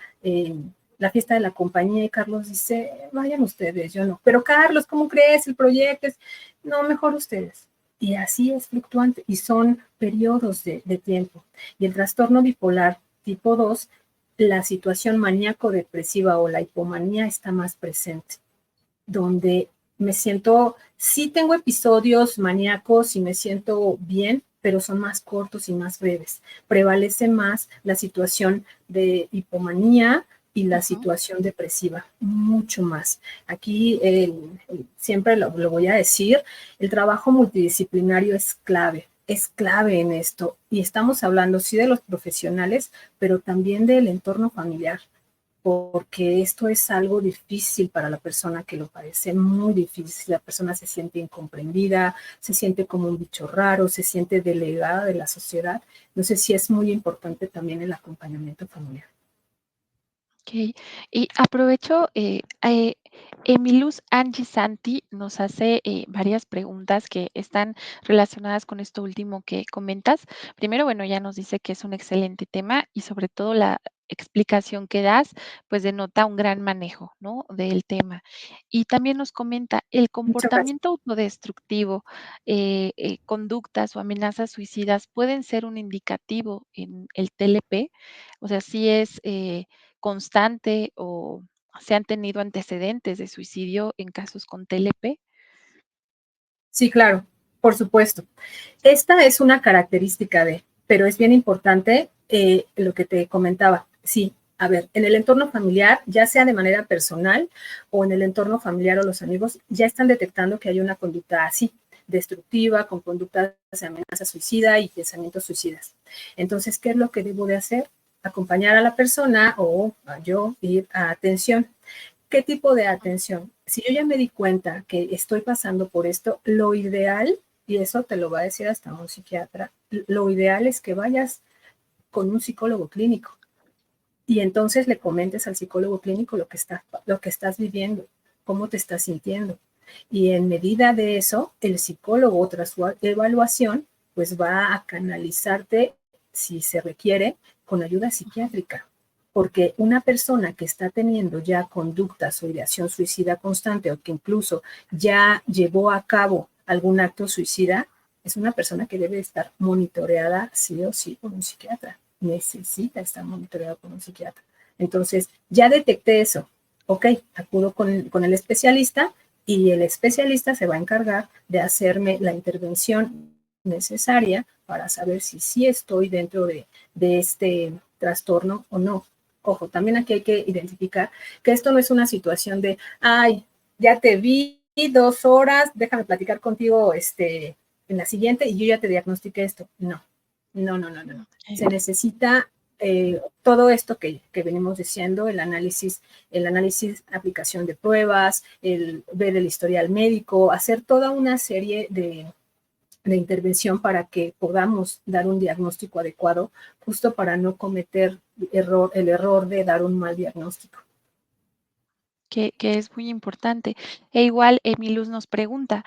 fiesta de la compañía y Carlos dice, vayan ustedes, yo no. Pero Carlos, ¿cómo crees? El proyecto es, no, mejor ustedes. Y así es fluctuante y son periodos de tiempo. Y el trastorno bipolar tipo 2, la situación maníaco-depresiva o la hipomanía está más presente, donde me siento, sí tengo episodios maníacos y me siento bien, pero son más cortos y más breves. Prevalece más la situación de hipomanía y la situación depresiva, mucho más. Aquí siempre lo voy a decir, el trabajo multidisciplinario es clave. es clave en esto. Y estamos hablando sí de los profesionales, pero también del entorno familiar, porque esto es algo difícil para la persona que lo padece, muy difícil. La persona se siente incomprendida, se siente como un bicho raro, se siente delegada de la sociedad. Entonces sí es muy importante también el acompañamiento familiar. Ok, y aprovecho, Emiluz Angie Santi nos hace varias preguntas que están relacionadas con esto último que comentas. Primero, bueno, ya nos dice que es un excelente tema y sobre todo la explicación que das, pues denota un gran manejo, ¿no? Del tema. Y también nos comenta, el Muchas gracias. comportamiento autodestructivo, conductas o amenazas suicidas pueden ser un indicativo en el TLP, o sea, si es constante o se han tenido antecedentes de suicidio en casos con TLP. Sí, claro, por supuesto. Esta es una característica de, pero es bien importante lo que te comentaba. Sí, a ver, en el entorno familiar, ya sea de manera personal o en el entorno familiar o los amigos, ya están detectando que hay una conducta así, destructiva, con conductas de amenaza suicida y pensamientos suicidas. Entonces, ¿qué es lo que debo de hacer? Acompañar a la persona o a yo ir a atención. ¿Qué tipo de atención? Si yo ya me di cuenta que estoy pasando por esto, lo ideal, y eso te lo va a decir hasta un psiquiatra, lo ideal es que vayas con un psicólogo clínico y entonces le comentes al psicólogo clínico lo que estás viviendo, cómo te estás sintiendo. Y en medida de eso, el psicólogo, tras su evaluación, pues va a canalizarte, si se requiere, con ayuda psiquiátrica. Porque una persona que está teniendo ya conductas o ideación suicida constante o que incluso ya llevó a cabo algún acto suicida, es una persona que debe estar monitoreada sí o sí por un psiquiatra. Necesita estar monitoreado por un psiquiatra. Entonces, ya detecté eso. Ok, acudo con el especialista y el especialista se va a encargar de hacerme la intervención necesaria para saber si sí estoy dentro de este trastorno o no. Ojo, también aquí hay que identificar que esto no es una situación de, ay, ya te vi 2 horas, déjame platicar contigo en la siguiente y yo ya te diagnostiqué esto. No, no, no, no, no. Se necesita todo esto que venimos diciendo, el análisis, aplicación de pruebas, el ver el historial médico, hacer toda una serie de intervención para que podamos dar un diagnóstico adecuado, justo para no cometer el error de dar un mal diagnóstico. Que es muy importante. E igual, Emiluz nos pregunta,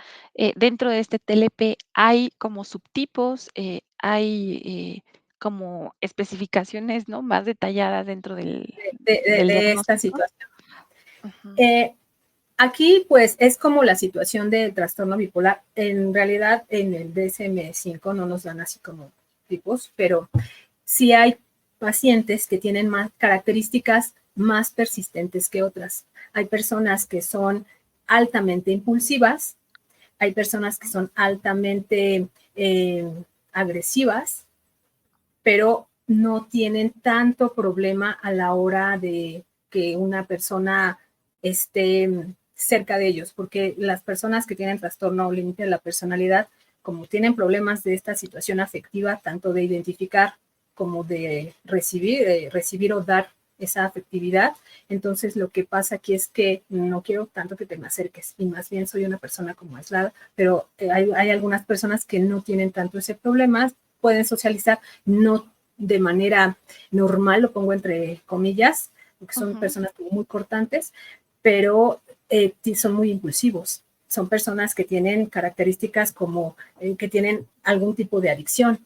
dentro de este TLP, ¿hay como subtipos? ¿Hay como especificaciones, ¿no? Más detalladas dentro del De esta diagnóstico? situación. Ujú. Aquí, pues, es como la situación del trastorno bipolar. En realidad, en el DSM-5 no nos dan así como tipos, pero sí hay pacientes que tienen más características más persistentes que otras. Hay personas que son altamente impulsivas, hay personas que son altamente agresivas, pero no tienen tanto problema a la hora de que una persona esté cerca de ellos, porque las personas que tienen trastorno o límite de la personalidad, como tienen problemas de esta situación afectiva, tanto de identificar como de recibir o dar esa afectividad, entonces lo que pasa aquí es que no quiero tanto que te me acerques y más bien soy una persona como aislada, pero hay algunas personas que no tienen tanto ese problema, pueden socializar, no de manera normal, lo pongo entre comillas, porque son Ujú. personas muy cortantes, pero son muy impulsivos. Son personas que tienen características como que tienen algún tipo de adicción.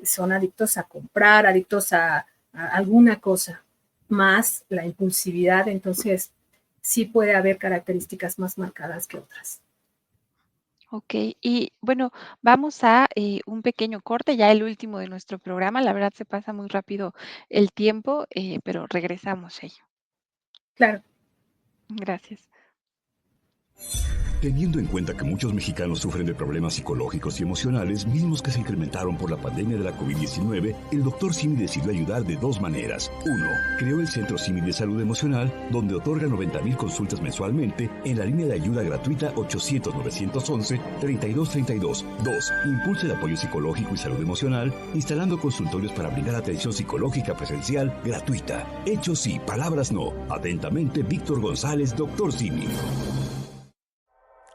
Son adictos a comprar, adictos a alguna cosa, más la impulsividad. Entonces, sí puede haber características más marcadas que otras. Ok, y bueno, vamos a un pequeño corte, ya el último de nuestro programa. La verdad se pasa muy rápido el tiempo, pero regresamos a ello. Claro. Gracias. Teniendo en cuenta que muchos mexicanos sufren de problemas psicológicos y emocionales, mismos que se incrementaron por la pandemia de la COVID-19, el Dr. Simi decidió ayudar de dos maneras. Uno, creó el Centro Simi de Salud Emocional, donde otorga 90,000 consultas mensualmente en la línea de ayuda gratuita 800-911-3232. Dos, impulsa el apoyo psicológico y salud emocional, instalando consultorios para brindar atención psicológica presencial gratuita. Hechos sí, palabras no. Atentamente, Víctor González, Dr. Simi.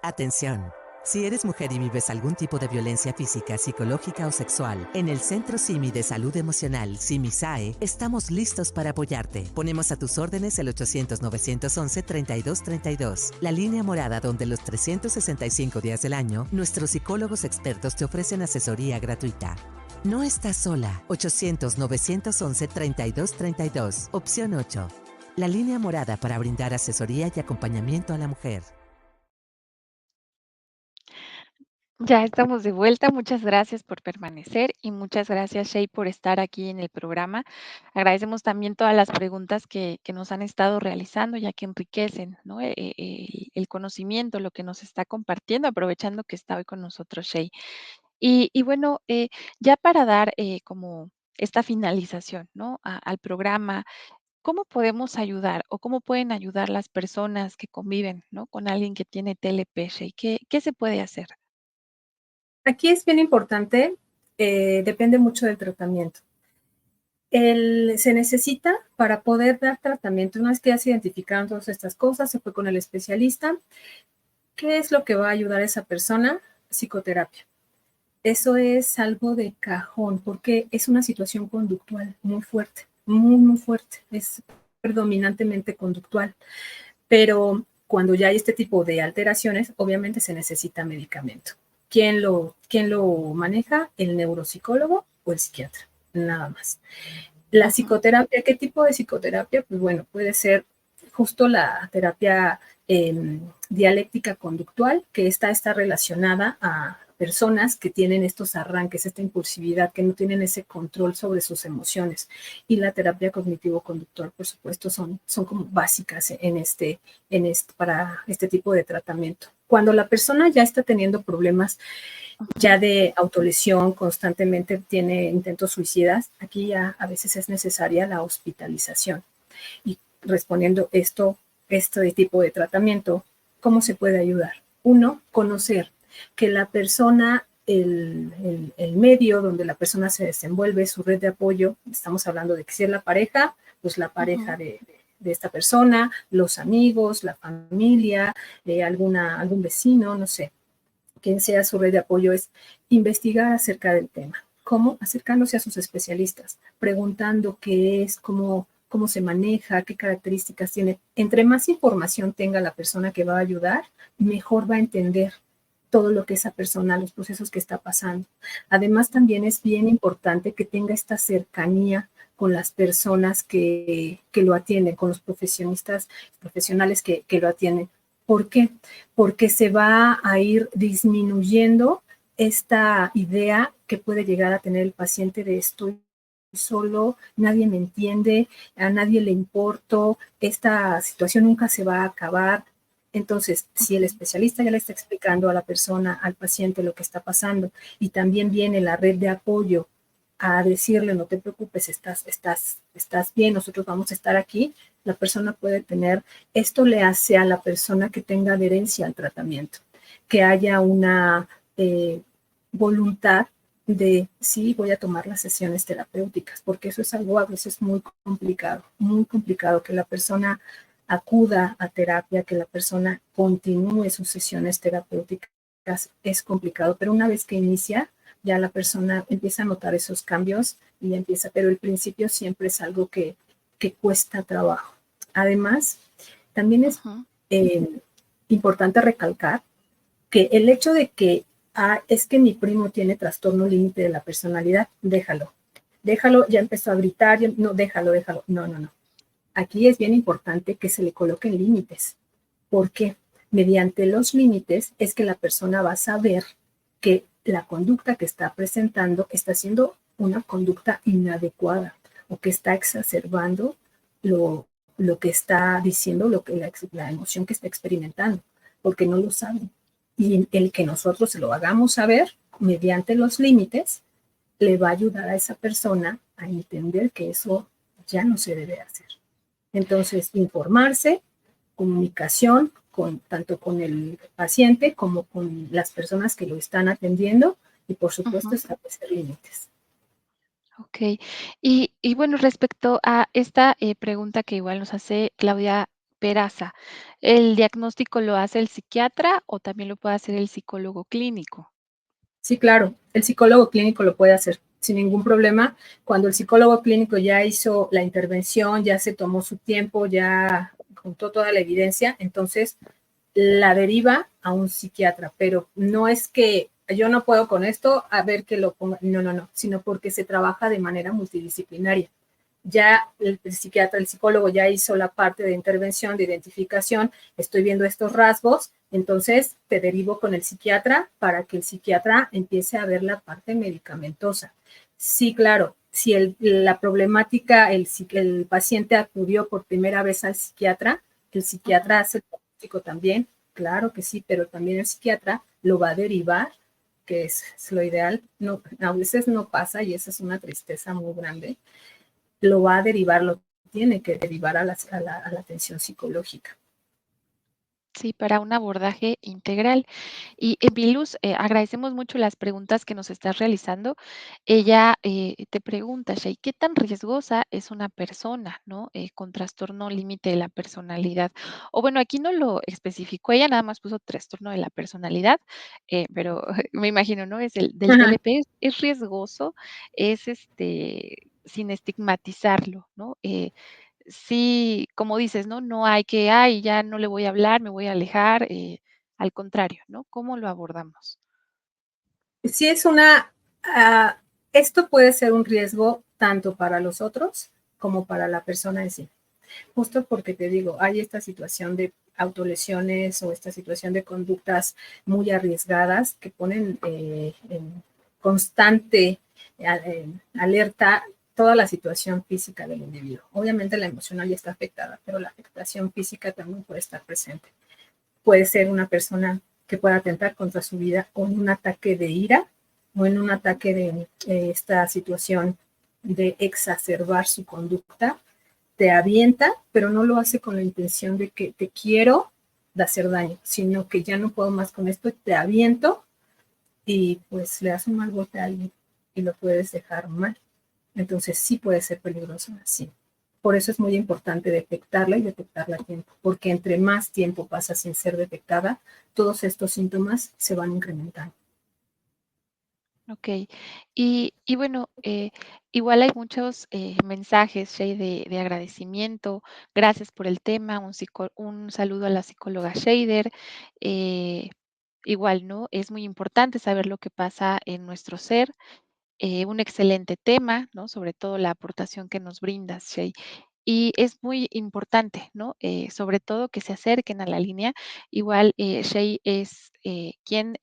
Atención. Si eres mujer y vives algún tipo de violencia física, psicológica o sexual, en el Centro Simi de Salud Emocional, SIMI-SAE, estamos listos para apoyarte. Ponemos a tus órdenes el 800-911-3232, la línea morada donde los 365 días del año, nuestros psicólogos expertos te ofrecen asesoría gratuita. No estás sola. 800-911-3232, opción 8. La línea morada para brindar asesoría y acompañamiento a la mujer. Ya estamos de vuelta. Muchas gracias por permanecer y muchas gracias, Shay, por estar aquí en el programa. Agradecemos también todas las preguntas que nos han estado realizando, ya que enriquecen, ¿no? El conocimiento, lo que nos está compartiendo, aprovechando que está hoy con nosotros, Shay. Y bueno, ya para dar como esta finalización, ¿no? Al programa, ¿cómo podemos ayudar o cómo pueden ayudar las personas que conviven, ¿no? Con alguien que tiene TLP, Shay? ¿Qué se puede hacer? Aquí es bien importante, depende mucho del tratamiento. Se necesita para poder dar tratamiento, una vez que ya se identificaron todas estas cosas, se fue con el especialista, ¿qué es lo que va a ayudar a esa persona? Psicoterapia. Eso es algo de cajón, porque es una situación conductual muy fuerte, muy fuerte, es predominantemente conductual, pero cuando ya hay este tipo de alteraciones, obviamente se necesita medicamento. ¿Quién lo maneja? ¿El neuropsicólogo o el psiquiatra? Nada más. La psicoterapia, ¿qué tipo de psicoterapia? Pues bueno, puede ser justo la terapia dialéctica conductual, que está relacionada a personas que tienen estos arranques, esta impulsividad, que no tienen ese control sobre sus emociones. Y la terapia cognitivo-conductual, por supuesto, son como básicas para este tipo de tratamiento. Cuando la persona ya está teniendo problemas ya de autolesión, constantemente tiene intentos suicidas, aquí ya a veces es necesaria la hospitalización. Y respondiendo este tipo de tratamiento, ¿cómo se puede ayudar? Uno, conocer que la persona, el medio donde la persona se desenvuelve, su red de apoyo, estamos hablando de que si es la pareja, pues la pareja de esta persona, los amigos, la familia, algún vecino, no sé, quien sea su red de apoyo, es investigar acerca del tema. ¿Cómo? Acercándose a sus especialistas, preguntando qué es, cómo se maneja, qué características tiene. Entre más información tenga la persona que va a ayudar, mejor va a entender todo lo que esa persona, los procesos que está pasando. Además, también es bien importante que tenga esta cercanía con las personas que lo atienden, con los profesionales que lo atienden. ¿Por qué? Porque se va a ir disminuyendo esta idea que puede llegar a tener el paciente de estoy solo, nadie me entiende, a nadie le importo, esta situación nunca se va a acabar. Entonces, si el especialista ya le está explicando a la persona, al paciente lo que está pasando, y también viene la red de apoyo a decirle, no te preocupes, estás bien, nosotros vamos a estar aquí, la persona puede tener, esto le hace a la persona que tenga adherencia al tratamiento, que haya una voluntad de, sí, voy a tomar las sesiones terapéuticas, porque eso es algo a veces muy complicado, que la persona acuda a terapia, que la persona continúe sus sesiones terapéuticas, es complicado, pero una vez que inicia, ya la persona empieza a notar esos cambios y empieza, pero el principio siempre es algo que cuesta trabajo. Además, también es importante recalcar que el hecho de que es que mi primo tiene trastorno límite de la personalidad, déjalo, ya empezó a gritar, no, déjalo, no. Aquí es bien importante que se le coloquen límites. ¿Por qué? Mediante los límites es que la persona va a saber que la conducta que está presentando está siendo una conducta inadecuada o que está exacerbando lo que está diciendo, la emoción que está experimentando. porque no lo saben. Y el que nosotros se lo hagamos saber mediante los límites, le va a ayudar a esa persona a entender que eso ya no se debe hacer. Entonces, informarse, comunicación, tanto con el paciente como con las personas que lo están atendiendo y, por supuesto, establecer límites. Ok. Y bueno, respecto a esta pregunta que igual nos hace Claudia Peraza, ¿el diagnóstico lo hace el psiquiatra o también lo puede hacer el psicólogo clínico? Sí, claro, el psicólogo clínico lo puede hacer sin ningún problema. Cuando el psicólogo clínico ya hizo la intervención, ya se tomó su tiempo, ya juntó toda la evidencia, entonces la deriva a un psiquiatra, pero no es que yo no puedo con esto, a ver que lo ponga, no, sino porque se trabaja de manera multidisciplinaria. Ya el psiquiatra, el psicólogo ya hizo la parte de intervención, de identificación, estoy viendo estos rasgos, entonces te derivo con el psiquiatra para que el psiquiatra empiece a ver la parte medicamentosa. Sí, claro, si la problemática, el paciente acudió por primera vez al psiquiatra, el psiquiatra hace el diagnóstico también, claro que sí, pero también el psiquiatra lo va a derivar, que es lo ideal. No, a veces no pasa y esa es una tristeza muy grande. Lo va a derivar, lo tiene que derivar a la atención psicológica. Sí, para un abordaje integral. Y Vilus, agradecemos mucho las preguntas que nos estás realizando. Ella te pregunta, Shay, ¿qué tan riesgosa es una persona, ¿no? Con trastorno límite de la personalidad? O bueno, aquí no lo especificó, ella nada más puso trastorno de la personalidad, pero me imagino, ¿no? Es el del Ajá. TLP, es riesgoso, es sin estigmatizarlo, ¿no? Sí, como dices, ¿no? No hay que, ay, ya no le voy a hablar, me voy a alejar, al contrario, ¿no? ¿Cómo lo abordamos? Sí, esto puede ser un riesgo tanto para los otros como para la persona en sí. Justo porque te digo, hay esta situación de autolesiones o esta situación de conductas muy arriesgadas que ponen en constante alerta toda la situación física del individuo. Obviamente la emocional ya está afectada, pero la afectación física también puede estar presente. Puede ser una persona que pueda atentar contra su vida o en un ataque de ira o en un ataque de esta situación de exacerbar su conducta, te avienta, pero no lo hace con la intención de que te quiero de hacer daño, sino que ya no puedo más con esto, te aviento y pues le das un mal golpe a alguien y lo puedes dejar mal. Entonces sí puede ser peligroso así. Por eso es muy importante detectarla y detectarla a tiempo, porque entre más tiempo pasa sin ser detectada, todos estos síntomas se van incrementando. Ok. Y bueno, igual hay muchos mensajes, Shay, de agradecimiento. Gracias por el tema. Un saludo a la psicóloga Shader. eh, Igual, ¿no? Es muy importante saber lo que pasa en nuestro ser. Un excelente tema, ¿no? Sobre todo la aportación que nos brindas, Shay. Y es muy importante, ¿no? Sobre todo que se acerquen a la línea. Igual, Shay es quien,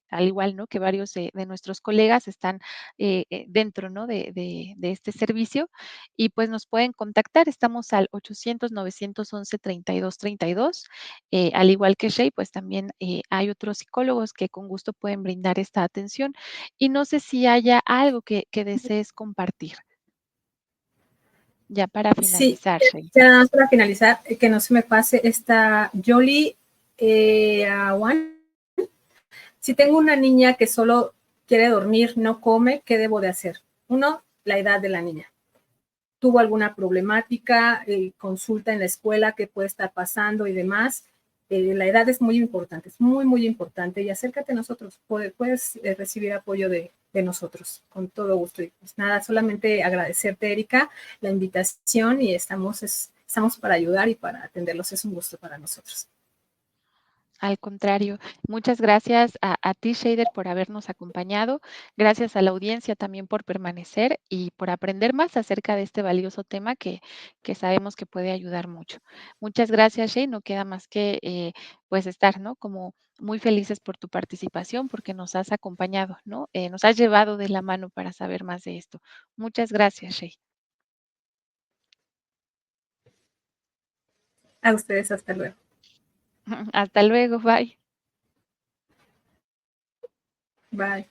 al igual, ¿no? Que varios de nuestros colegas están dentro, ¿no? De este servicio y pues nos pueden contactar. Estamos al 800-911-3232. Al igual que Shay, pues también hay otros psicólogos que con gusto pueden brindar esta atención. Y no sé si haya algo que desees compartir, ya para Sí, finalizar, Shay. ya para finalizar, que no se me pase esta Jolie Awan. Si tengo una niña que solo quiere dormir, no come, ¿qué debo de hacer? Uno, la edad de la niña. ¿Tuvo alguna problemática? Consulta en la escuela, qué puede estar pasando y demás. La edad es muy importante, es muy, muy importante. Y acércate a nosotros, puedes recibir apoyo de nosotros, con todo gusto. Y pues nada, solamente agradecerte, Erika, la invitación y estamos para ayudar y para atenderlos. Es un gusto para nosotros. Al contrario, muchas gracias a ti, Shader, por habernos acompañado. Gracias a la audiencia también por permanecer y por aprender más acerca de este valioso tema que sabemos que puede ayudar mucho. Muchas gracias, Shay. No queda más que pues estar, ¿no? Como muy felices por tu participación, porque nos has acompañado, ¿no? Nos has llevado de la mano para saber más de esto. Muchas gracias, Shay. A ustedes, hasta luego. Hasta luego, bye. Bye.